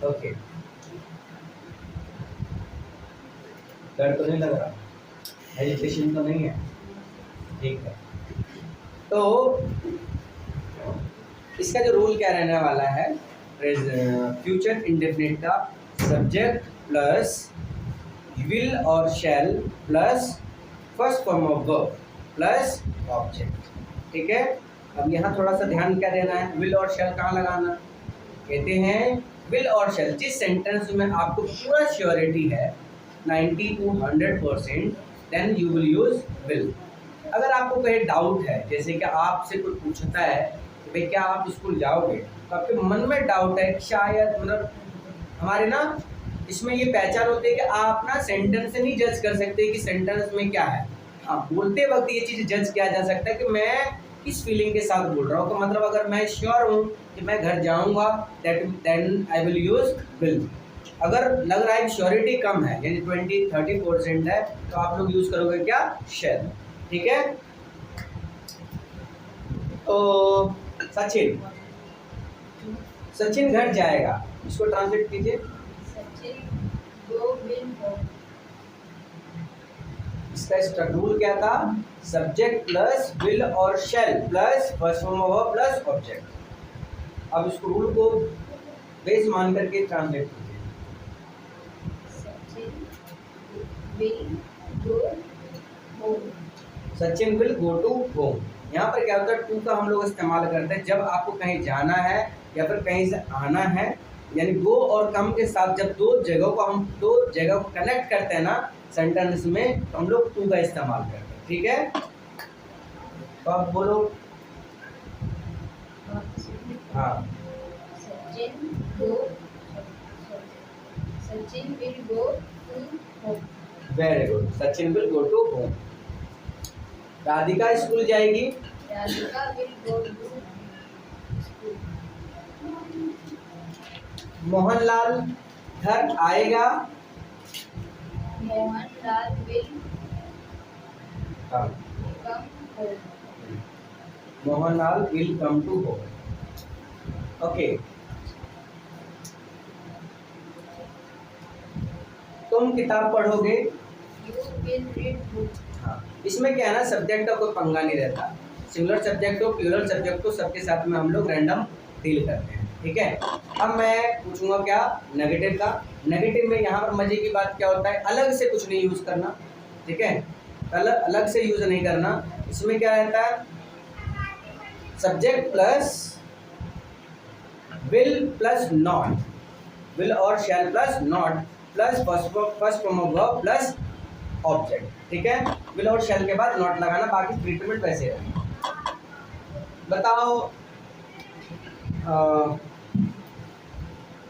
ओके, डर तो नहीं लग रहा, हेजिटेशन तो नहीं है, ठीक है। तो इसका जो रूल क्या रहने वाला है, फ्यूचर इंडेफिनिट का सब्जेक्ट प्लस विल और shall plus first form of verb plus object, ठीक है। अब यहाँ थोड़ा सा ध्यान क्या देना है, विल और शैल कहाँ लगाना, कहते हैं विल और शैल जिस सेंटेंस में आपको पूरा श्योरिटी है 90 to 100%, then you will use will. अगर आपको कहीं डाउट है, जैसे कि आपसे कोई पूछता है कि भाई क्या आप स्कूल जाओगे, तो आपके मन में डाउट है, शायद मतलब हमारे ना इसमें ये पहचान होती है कि आप ना सेंटेंस से नहीं जज कर सकते कि सेंटेंस में क्या है। हाँ, बोलते वक्त ये चीज़ जज किया जा सकता है कि मैं किस फीलिंग के साथ बोल रहा हूँ। तो मतलब अगर मैं श्योर हूँ कि मैं घर जाऊँगा, then I will use will. अगर लग रहा है कि श्योरिटी कम है, यानी 20-30% है, तो आप लोग यूज़ करोगे क्या, शैल, ठीक है। तो सचिन घर जाएगा, इसको ट्रांसलेट कीजिए। इसका रूल क्या था, सब्जेक्ट प्लस विल और shall plus first form of verb plus object. अब इसको रूल को बेस मान करके ट्रांसलेट कीजिए। Sachin will go to home. यहाँ पर क्या होता है, टू का हम लोग इस्तेमाल करते हैं जब आपको कहीं जाना है या फिर कहीं से आना है, यानी गो और कम के साथ जब दो जगह को कनेक्ट करते हैं ना सेंटेंस में, तो हम लोग टू का इस्तेमाल करते हैं, ठीक है। तो आप बोलो, हाँ, Sachin will go to home. Very good, Sachin will go to home. Radhika school जाएगी, Radhika will go to school. Mohanlal घर आएगा, Mohanlal will हाँ, come home. Mohanlal will come to home. Okay, तुम किताब पढ़ोगे, You will read book. हाँ। इसमें क्या है ना, सब्जेक्ट का कोई पंगा नहीं रहता, सिंगुलर सब्जेक्ट हो प्लूरल सब्जेक्ट हो, सबके साथ में हम लोग रैंडम डील करते हैं। ठीक है। अब मैं पूछूंगा क्या, नेगेटिव का। नेगेटिव में यहाँ पर मजे की बात क्या होता है, अलग से कुछ नहीं यूज करना, ठीक है, अलग से यूज नहीं करना। इसमें क्या रहता है, subject plus will plus not, will और shall plus not plus first form of verb plus object, ठीक है। विल और शैल के बाद नॉट लगाना, बाकी ट्रीटमेंट वैसे है। बताओ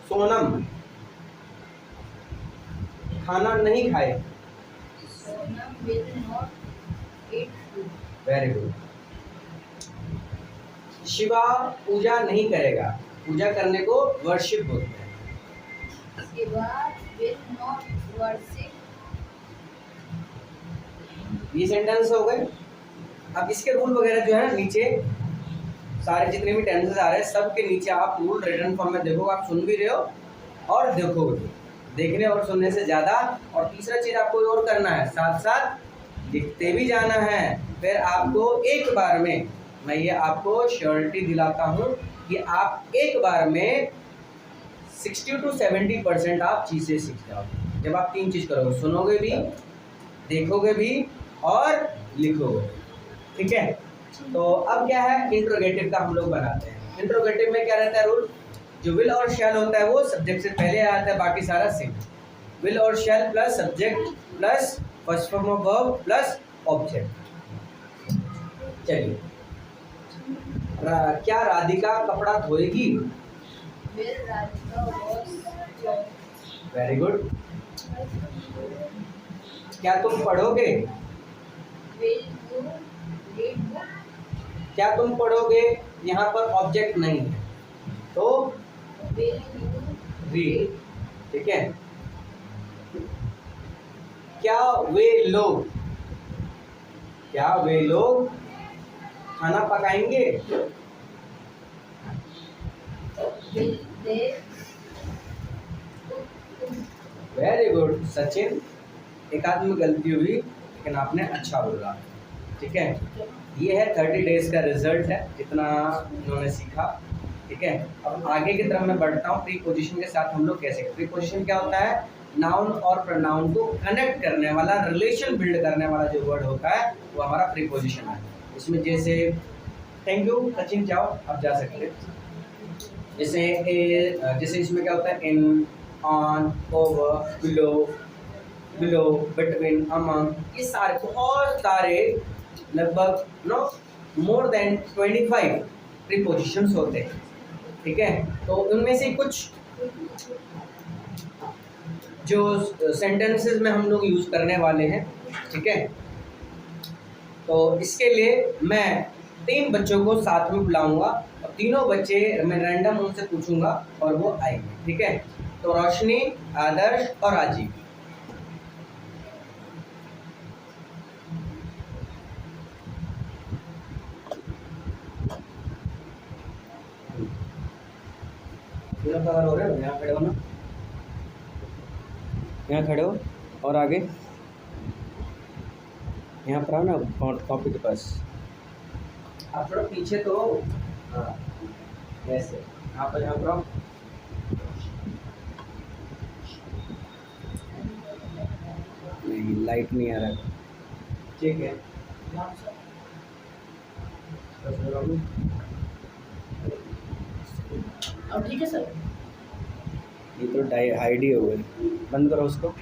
सोनम खाना नहीं खाए। Sonam will not eat food. Very good. Shiva पूजा नहीं करेगा, पूजा करने को वर्शिप बोलते हैं। Shiva will not worship. ये सेंटेंस हो गए। अब इसके रूल वगैरह जो है ना, नीचे सारे जितने भी टेंसेस आ रहे हैं सब के नीचे आप रूल रिटन फॉर्म में देखोगे, आप सुन भी रहे हो और देखोगे भी। देखने और सुनने से ज़्यादा, और तीसरा चीज़ आपको और करना है, साथ साथ लिखते भी जाना है। फिर आपको एक बार में, मैं ये आपको श्योरिटी दिलाता हूँ कि आप एक बार में 60 to 70% आप चीज़ें सीख जाओगे जब आप तीन चीज़ करोगे, सुनोगे भी, देखोगे भी और लिखोगे, ठीक है। तो अब क्या है, इंट्रोगेटिव का हम लोग बनाते हैं। इंट्रोगेटिव में क्या रहता है रूल, जो विल और शैल होता है वो सब्जेक्ट से पहले आता है, बाकी सारा सेम। विल और shall plus subject plus first form of verb plus object. चलिए, क्या राधिका कपड़ा धोएगी। Will Radhika wash clothes? Very good. क्या तुम पढ़ोगे। Will you read book? क्या तुम पढ़ोगे, यहाँ पर ऑब्जेक्ट नहीं है तो Will you रीड, ठीक है। क्या वे लोग, क्या वे लोग खाना पकाएंगे। will they very good Sachin, एक आदमी में गलती हुई लेकिन आपने अच्छा बोला, ठीक है। ये है 30 डेज का रिजल्ट है, जितना इन्होंने सीखा, ठीक है। अब आगे की तरफ मैं बढ़ता हूँ। प्रीपोजिशन के साथ हम लोग कैसे, प्रीपोजिशन क्या होता है, नाउन और प्रोनाउन को कनेक्ट करने वाला, रिलेशन बिल्ड करने वाला जो वर्ड होता है वो हमारा प्रीपोजिशन है। इसमें जैसे, थैंक यू सचिन, जाओ आप जा सकते हैं। जैसे इसमें क्या होता है, in, on, over, below, below, between, among, ये सारे बहुत सारे, लगभग मोर देन 25 प्रीपोजिशंस होते हैं, ठीक है। तो उनमें से कुछ जो सेंटेंसेस में हम लोग यूज करने वाले हैं, ठीक है। तो इसके लिए मैं 3 बच्चों को साथ में बुलाऊंगा और तीनों बच्चे मैं रैंडम उनसे पूछूंगा और वो आएंगे, ठीक है। तो रोशनी, आदर्श और राजीव। तीनों कवर हो रहे हो, यहाँ खड़े हो ना, यहाँ खड़े हो और आगे यहाँ पर आओ ना, कॉपी के पास। आप थोड़ा पीछे तो, हाँ ऐसे, यहाँ पर आओ। नहीं, लाइट नहीं आ रहा, ठीक है। अब ठीक है सर। ये तो हाइड ही हो गई, बंद करो उसको।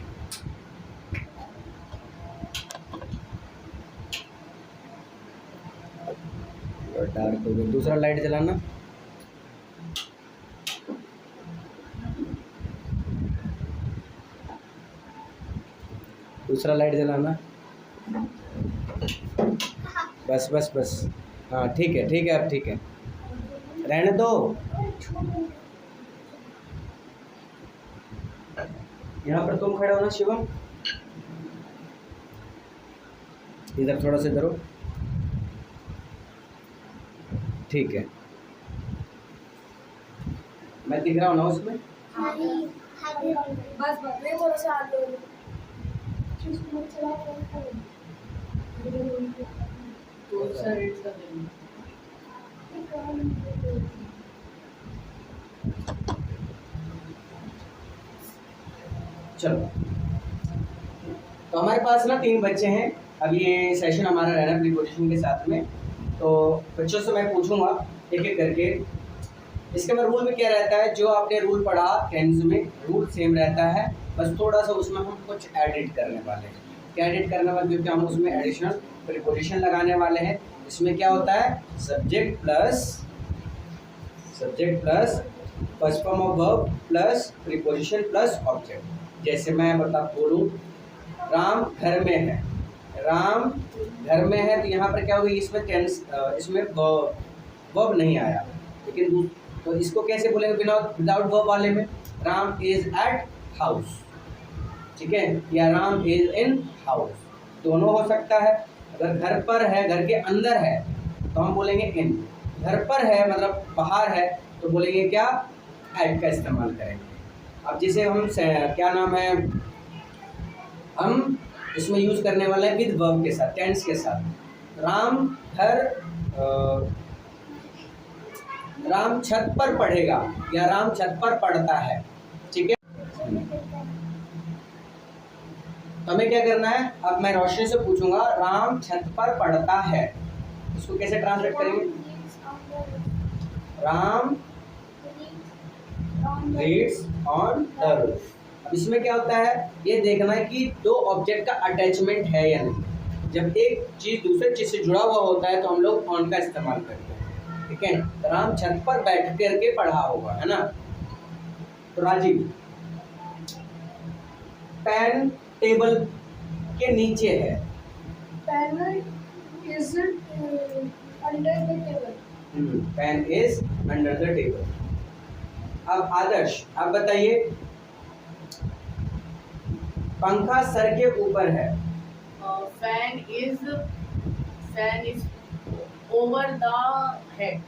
डार्क हो गया, दूसरा लाइट जलाना। दूसरा लाइट जलाना, बस बस बस, हाँ ठीक है, ठीक है, अब ठीक है, रहने दो। यहाँ पर तुम खड़े हो ना शिवम, इधर थोड़ा सा इधर हो, ठीक है। मैं दिख रहा हूँ ना उसमें, बस मैं थोड़ा सा हाथ दो। तो सर रेट कर देंगे। चलो, तो हमारे पास ना 3 बच्चे हैं। अब ये सेशन हमारा रहना प्रीपोजिशन के साथ में। तो बच्चों से मैं पूछूंगा एक एक करके। इसके में रूल में क्या रहता है, जो आपने रूल पढ़ा टेंस में, रूल सेम रहता है, बस थोड़ा सा उसमें हम कुछ एडिट करने वाले हैं। क्या एडिट करने वाले, क्योंकि हम उसमें एडिशनल प्रीपोजिशन लगाने वाले हैं। इसमें क्या होता है, subject plus first form of verb plus preposition plus object. जैसे मैं बोलूँ राम घर में है, राम घर में है, तो यहाँ पर क्या होगी, इसमें टेंस, इसमें वर्ब नहीं आया, लेकिन तो इसको कैसे बोलेंगे विदाउट वर्ब वाले में, राम इज एट हाउस, ठीक है, या राम इज इन हाउस, दोनों हो सकता है। अगर घर पर है, घर के अंदर है, तो हम बोलेंगे इन। घर पर है मतलब बाहर है, तो बोलेंगे क्या, एट का इस्तेमाल करेंगे। अब जैसे हम क्या नाम है, हम इसमें यूज करने वाले हैं विद वर्ब के साथ, टेंस के साथ। राम छत पर पढ़ेगा या राम छत पर पढ़ता है, ठीक है। तो हमें क्या करना है, अब मैं रोशनी से पूछूंगा राम छत पर पढ़ता है, इसको कैसे ट्रांसलेट करेंगे, Ram reads on the roof. अब इसमें क्या होता है, ये देखना है कि दो ऑब्जेक्ट का अटैचमेंट है या नहीं। जब एक चीज दूसरे चीज से जुड़ा हुआ होता है तो हम लोग ऑन का इस्तेमाल करते हैं, ठीक है। राम छत पर बैठ करके पढ़ा होगा, है ना। तो राजीव, पेन टेबल के नीचे है, pen is under the table, pen is under the table. अब आदर्श, आप बताइए, पंखा सर के ऊपर है, fan is over the head.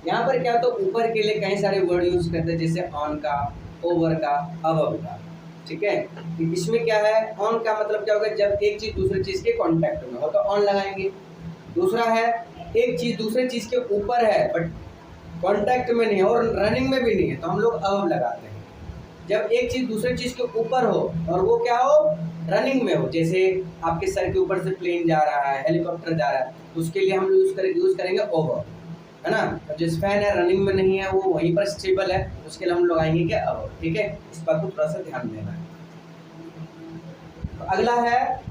यहाँ पर क्या, तो ऊपर के लिए कई सारे वर्ड यूज करते हैं, जैसे ऑन का, ओवर का, अबव का, ठीक है। इसमें क्या है, ऑन का मतलब क्या होगा, जब एक चीज दूसरी चीज के कांटेक्ट में हो तो ऑन लगाएंगे। दूसरा है, एक चीज दूसरे चीज के ऊपर है बट कांटेक्ट में नहीं है और रनिंग में भी नहीं है, तो हम लोग अबव लगाते हैं। जब एक चीज दूसरे चीज के ऊपर हो और वो क्या हो, रनिंग में हो, जैसे आपके सर के ऊपर से प्लेन जा रहा है, हेलीकॉप्टर जा रहा है, तो उसके लिए हम यूज करेंगे ओवर, है ना। और जिस फैन है रनिंग में नहीं है, वो वहीं पर स्टेबल है, उसके लिए हम लगाएंगे क्या, अबव, ठीक है। इस बात को थोड़ा सा ध्यान देना है। तो अगला है,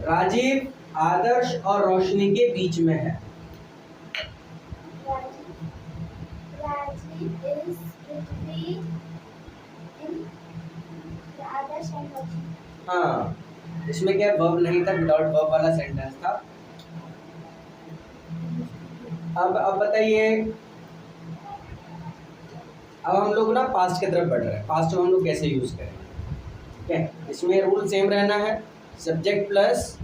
राजीव आदर्श और रोशनी के बीच में है, Rajiv is between in the Adarsh and Roshni. हाँ, इसमें क्या वर्ब नहीं था, विदाउट वर्ब वाला सेंटेंस था। अब बताइए, अब हम लोग ना पास्ट की तरफ बढ़ रहे हैं। पास्ट में हम लोग कैसे यूज करेंगे, ठीक है। इसमें रूल सेम रहना है, सब्जेक्ट प्लस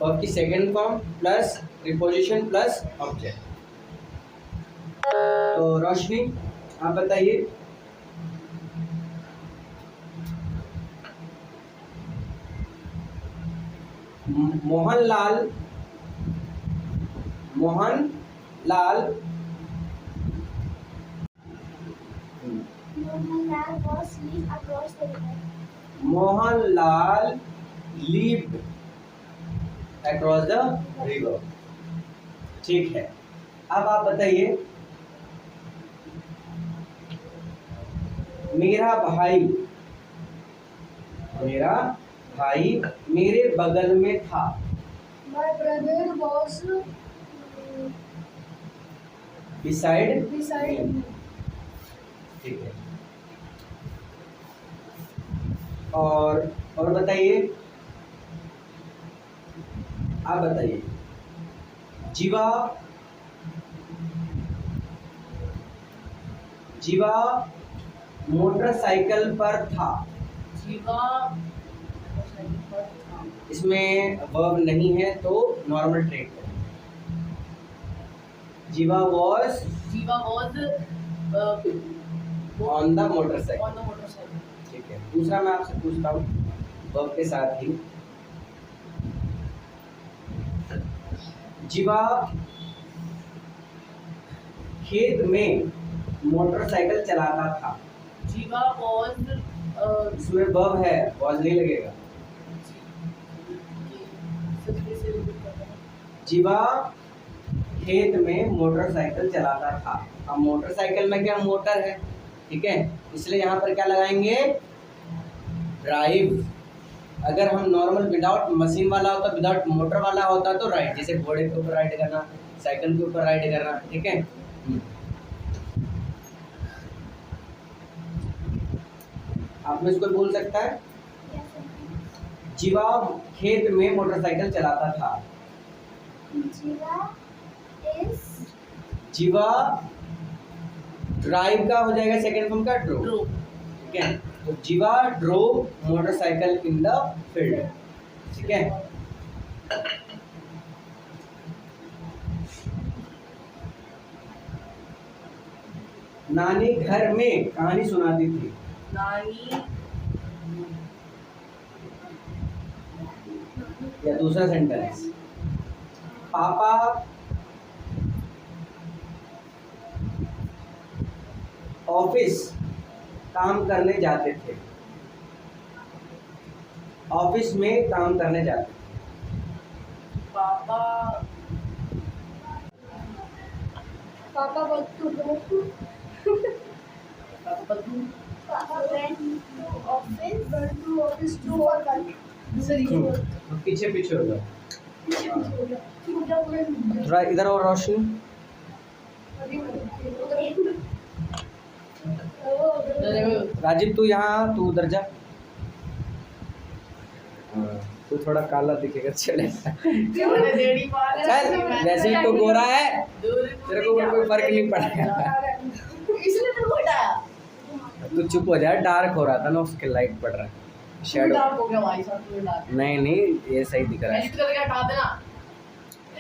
वर्ब की second form plus preposition plus object. तो रोशनी, आप बताइए, Mohanlal Mohanlal lived across the river, ठीक है। अब आप बताइए, मेरा भाई मेरे बगल में था, my brother was beside beside me. ठीक है। और बताइए, आप बताइए, जीवा मोटरसाइकिल पर था, इसमें वर्ब नहीं है तो नॉर्मल ट्रेट है। जीवा वॉज ऑन द मोटरसाइकिल, ठीक है। दूसरा मैं आपसे पूछता हूँ वर्ब के साथ ही, जीवा खेत में मोटरसाइकिल चलाता था, Jiva was इसमें वर्ब है, वॉज नहीं लगेगा। जीवा खेत में मोटरसाइकिल चलाता था। अब मोटरसाइकिल में क्या मोटर है, ठीक है, इसलिए यहाँ पर क्या लगाएंगे, ड्राइव। अगर हम नॉर्मल विदाउट मशीन वाला होता, विदाउट मोटर वाला होता तो राइड, जैसे घोड़े के ऊपर राइड करना, साइकिल के ऊपर राइड करना, ठीक है। आप में इसको बोल सकता है, जीवा खेत में मोटरसाइकिल चलाता था। जीवा ड्राइव का हो जाएगा सेकंड फॉर्म का ड्रो, ठीक है। तो Jeeva draw motorcycle in the field, ठीक है। नानी घर में कहानी सुनाती थी। नानी या दूसरा सेंटेंस, पापा ऑफिस काम करने जाते थे। ऑफिस में काम करने जाते थे। पापा पापा बच्चों ऑफिस टू वर्क। पीछे पीछे हो जाओ, थोड़ा इधर और रोशनी। राजीव तू यहाँ, तू उधर जा। तू थोड़ा काला दिखेगा, चले चल, वैसे ही तो गोरा है, तेरे को कोई फर्क नहीं पड़ेगा। इसलिए तो हटाया। तू चुप हो जा, डार्क हो रहा था ना, उसके लाइट पड़ रहा है, शेडो। डार्क हो गया भाई साहब, तू डार्क। नहीं नहीं, ये सही दिख रहा है। एडिट करके हटा देना,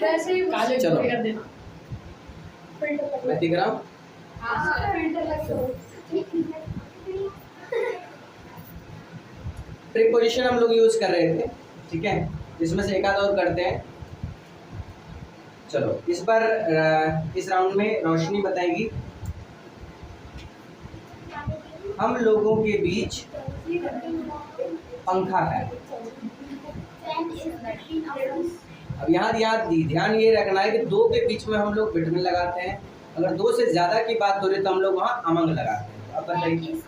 वैसे ही काले चलो। कर देना। फिल्टर मैं दिख रहा हूँ। फिल्टर लगा। प्रीपोजिशन हम लोग यूज कर रहे थे, ठीक है, इसमें से एक आध और करते हैं। चलो इस पर इस राउंड में रोशनी बताएगी। हम लोगों के बीच पंखा है। अब यहाँ ध्यान ये रखना है कि दो के बीच में हम लोग बिटवीन लगाते हैं। अगर दो से ज्यादा की बात हो रही है तो हम लोग वहाँ अमंग लगाते हैं। अब बताइए,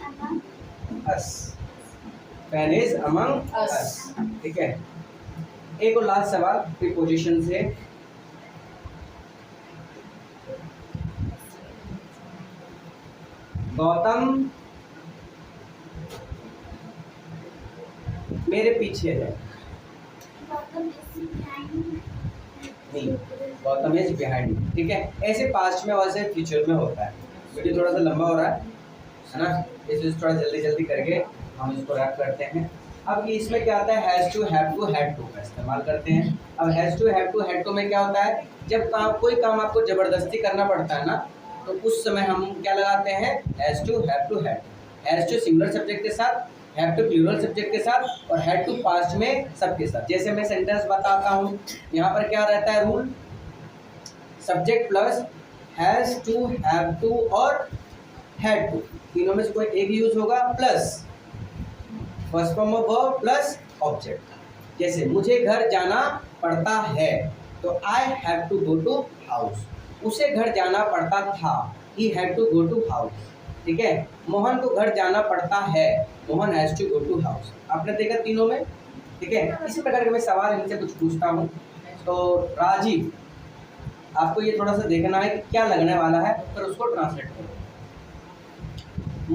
अस, फैन इज अमंग अस, ठीक है। एक और लास्ट सवाल प्रीपोजिशन से। गौतम मेरे पीछे है। नहीं, गौतम इज बिहाइंड, ठीक है। ऐसे पास्ट में और ऐसे फ्यूचर में होता है। वीडियो थोड़ा सा लंबा हो रहा है ना, इसलिए थोड़ा जल्दी जल्दी करके हम इसको रैप करते हैं। अब इसमें क्या आता है, has to, have to, had to का इस्तेमाल करते हैं। अब has to, have to, had to में क्या होता है, जब कोई काम आपको जबरदस्ती करना पड़ता है ना, तो उस समय हम क्या लगाते हैं, has to, have to, had. Has to singular subject के साथ, हैव टू प्लूरल सब्जेक्ट के साथ, और हैड टू पास्ट में सबके साथ। जैसे मैं सेंटेंस बताता हूँ, यहाँ पर क्या रहता है rule, subject plus has to, have to और हैड टू, तीनों में से कोई एक यूज होगा, plus first form of verb plus object. जैसे मुझे घर जाना पड़ता है, तो I have to go to house. उसे घर जाना पड़ता था, he had to go to house, ठीक है। मोहन को घर जाना पड़ता है, Mohan has to go to house. आपने देखा तीनों में, ठीक है। इसी प्रकार के मैं सवाल इनसे कुछ पूछता हूँ। तो राजीव, आपको ये थोड़ा सा देखना है कि क्या लगने वाला है, फिर उसको ट्रांसलेट करो।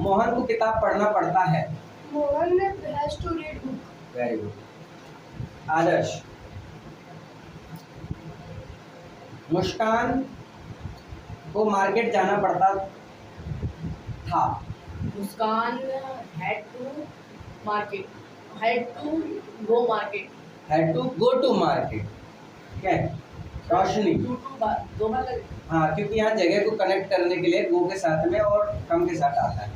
मोहन को किताब पढ़ना पड़ता है। Mohan has to read book. Very good. Adarsh, Muskan को मार्केट जाना पड़ता था। Muskan had to market, had to go market, had to go to market, ठीक है। रोशनी, दो बार लगे। हाँ, क्योंकि यहाँ जगह को कनेक्ट करने के लिए गो के साथ में और कम के साथ आता है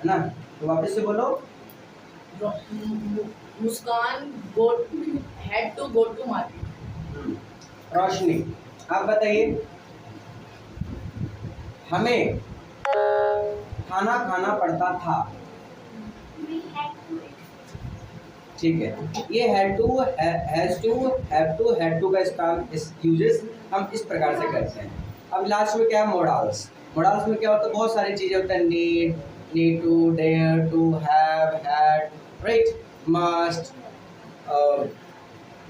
ना। तो वापस से बोलो, मुस्कान go had to go to market। रोशनी, आप बताइए, हमें खाना खाना पड़ता था। ठीक है, ये had to, has to, have to, had to का इस्तेमाल, इस यूजेस हम इस प्रकार से करते हैं। अब लास्ट में क्या है, मोडाल्स। मोडाल्स में क्या होता है, बहुत सारी चीज़ें होती हैं, need, need to, dare to, have, had, right, must,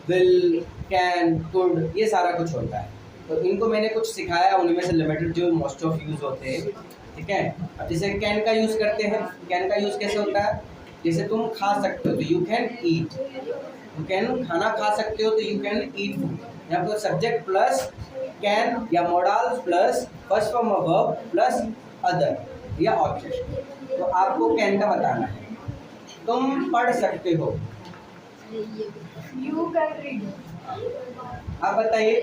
will, can, could, ये सारा कुछ होता है। तो इनको मैंने कुछ सिखाया, उनमें से लिमिटेड जो मोस्ट ऑफ यूज़ होते हैं, ठीक है। अब जैसे कैन का यूज़ करते हैं, कैन का यूज़ कैसे होता है, जैसे तुम खा सकते हो तो you can eat, you can खाना खा सकते हो तो यू कैन ईट फूड। यहाँ पर सब्जेक्ट प्लस कैन या modals plus first form of verb plus other या ऑब्जेक्ट। तो आपको कैन का बताना है, तुम पढ़ सकते हो, You can read. आप बताइए।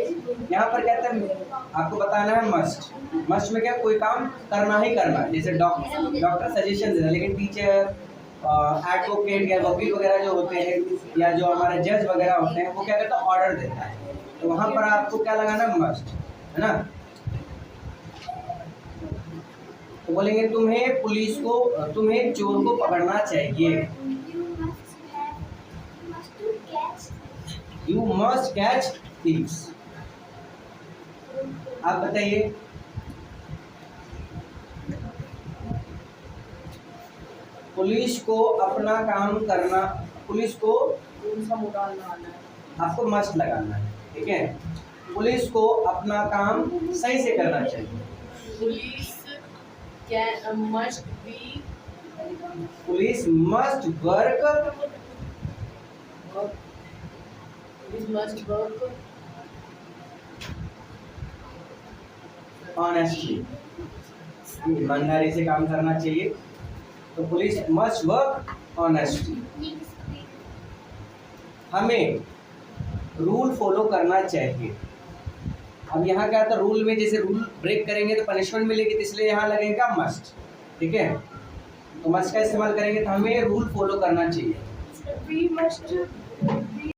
यहाँ पर कहते हैं आपको बताना है मस्ट। मस्ट में क्या, कोई काम करना ही करना है, जैसे डॉक्टर सजेशन देता है, लेकिन टीचर, एडवोकेट या वकील वगैरह जो होते हैं या जो हमारे जज वगैरह होते हैं वो क्या करता है, ऑर्डर देता है। तो वहाँ पर आपको क्या लगाना है, मस्ट, है ना। तो बोलेंगे तुम्हें पुलिस को, तुम्हें चोर को पकड़ना चाहिए, You must catch. You must catch thieves. आप बताइए, पुलिस को अपना काम करना, पुलिस को कौन सा मोडाल लगाना है? आपको मस्ट लगाना है, ठीक है। पुलिस को अपना काम सही से करना चाहिए, police can must be, police must work, police must work honestly, ईमानदारी से काम करना चाहिए। तो पुलिस मस्ट वर्क ऑनेस्टली। हमें रूल फॉलो करना चाहिए। अब यहाँ क्या था, रूल में जैसे रूल ब्रेक करेंगे तो पनिशमेंट मिलेगी, तो इसलिए यहाँ लगेगा मस्ट, ठीक है। तो मस्ट का इस्तेमाल करेंगे तो हमें रूल फॉलो करना चाहिए। We must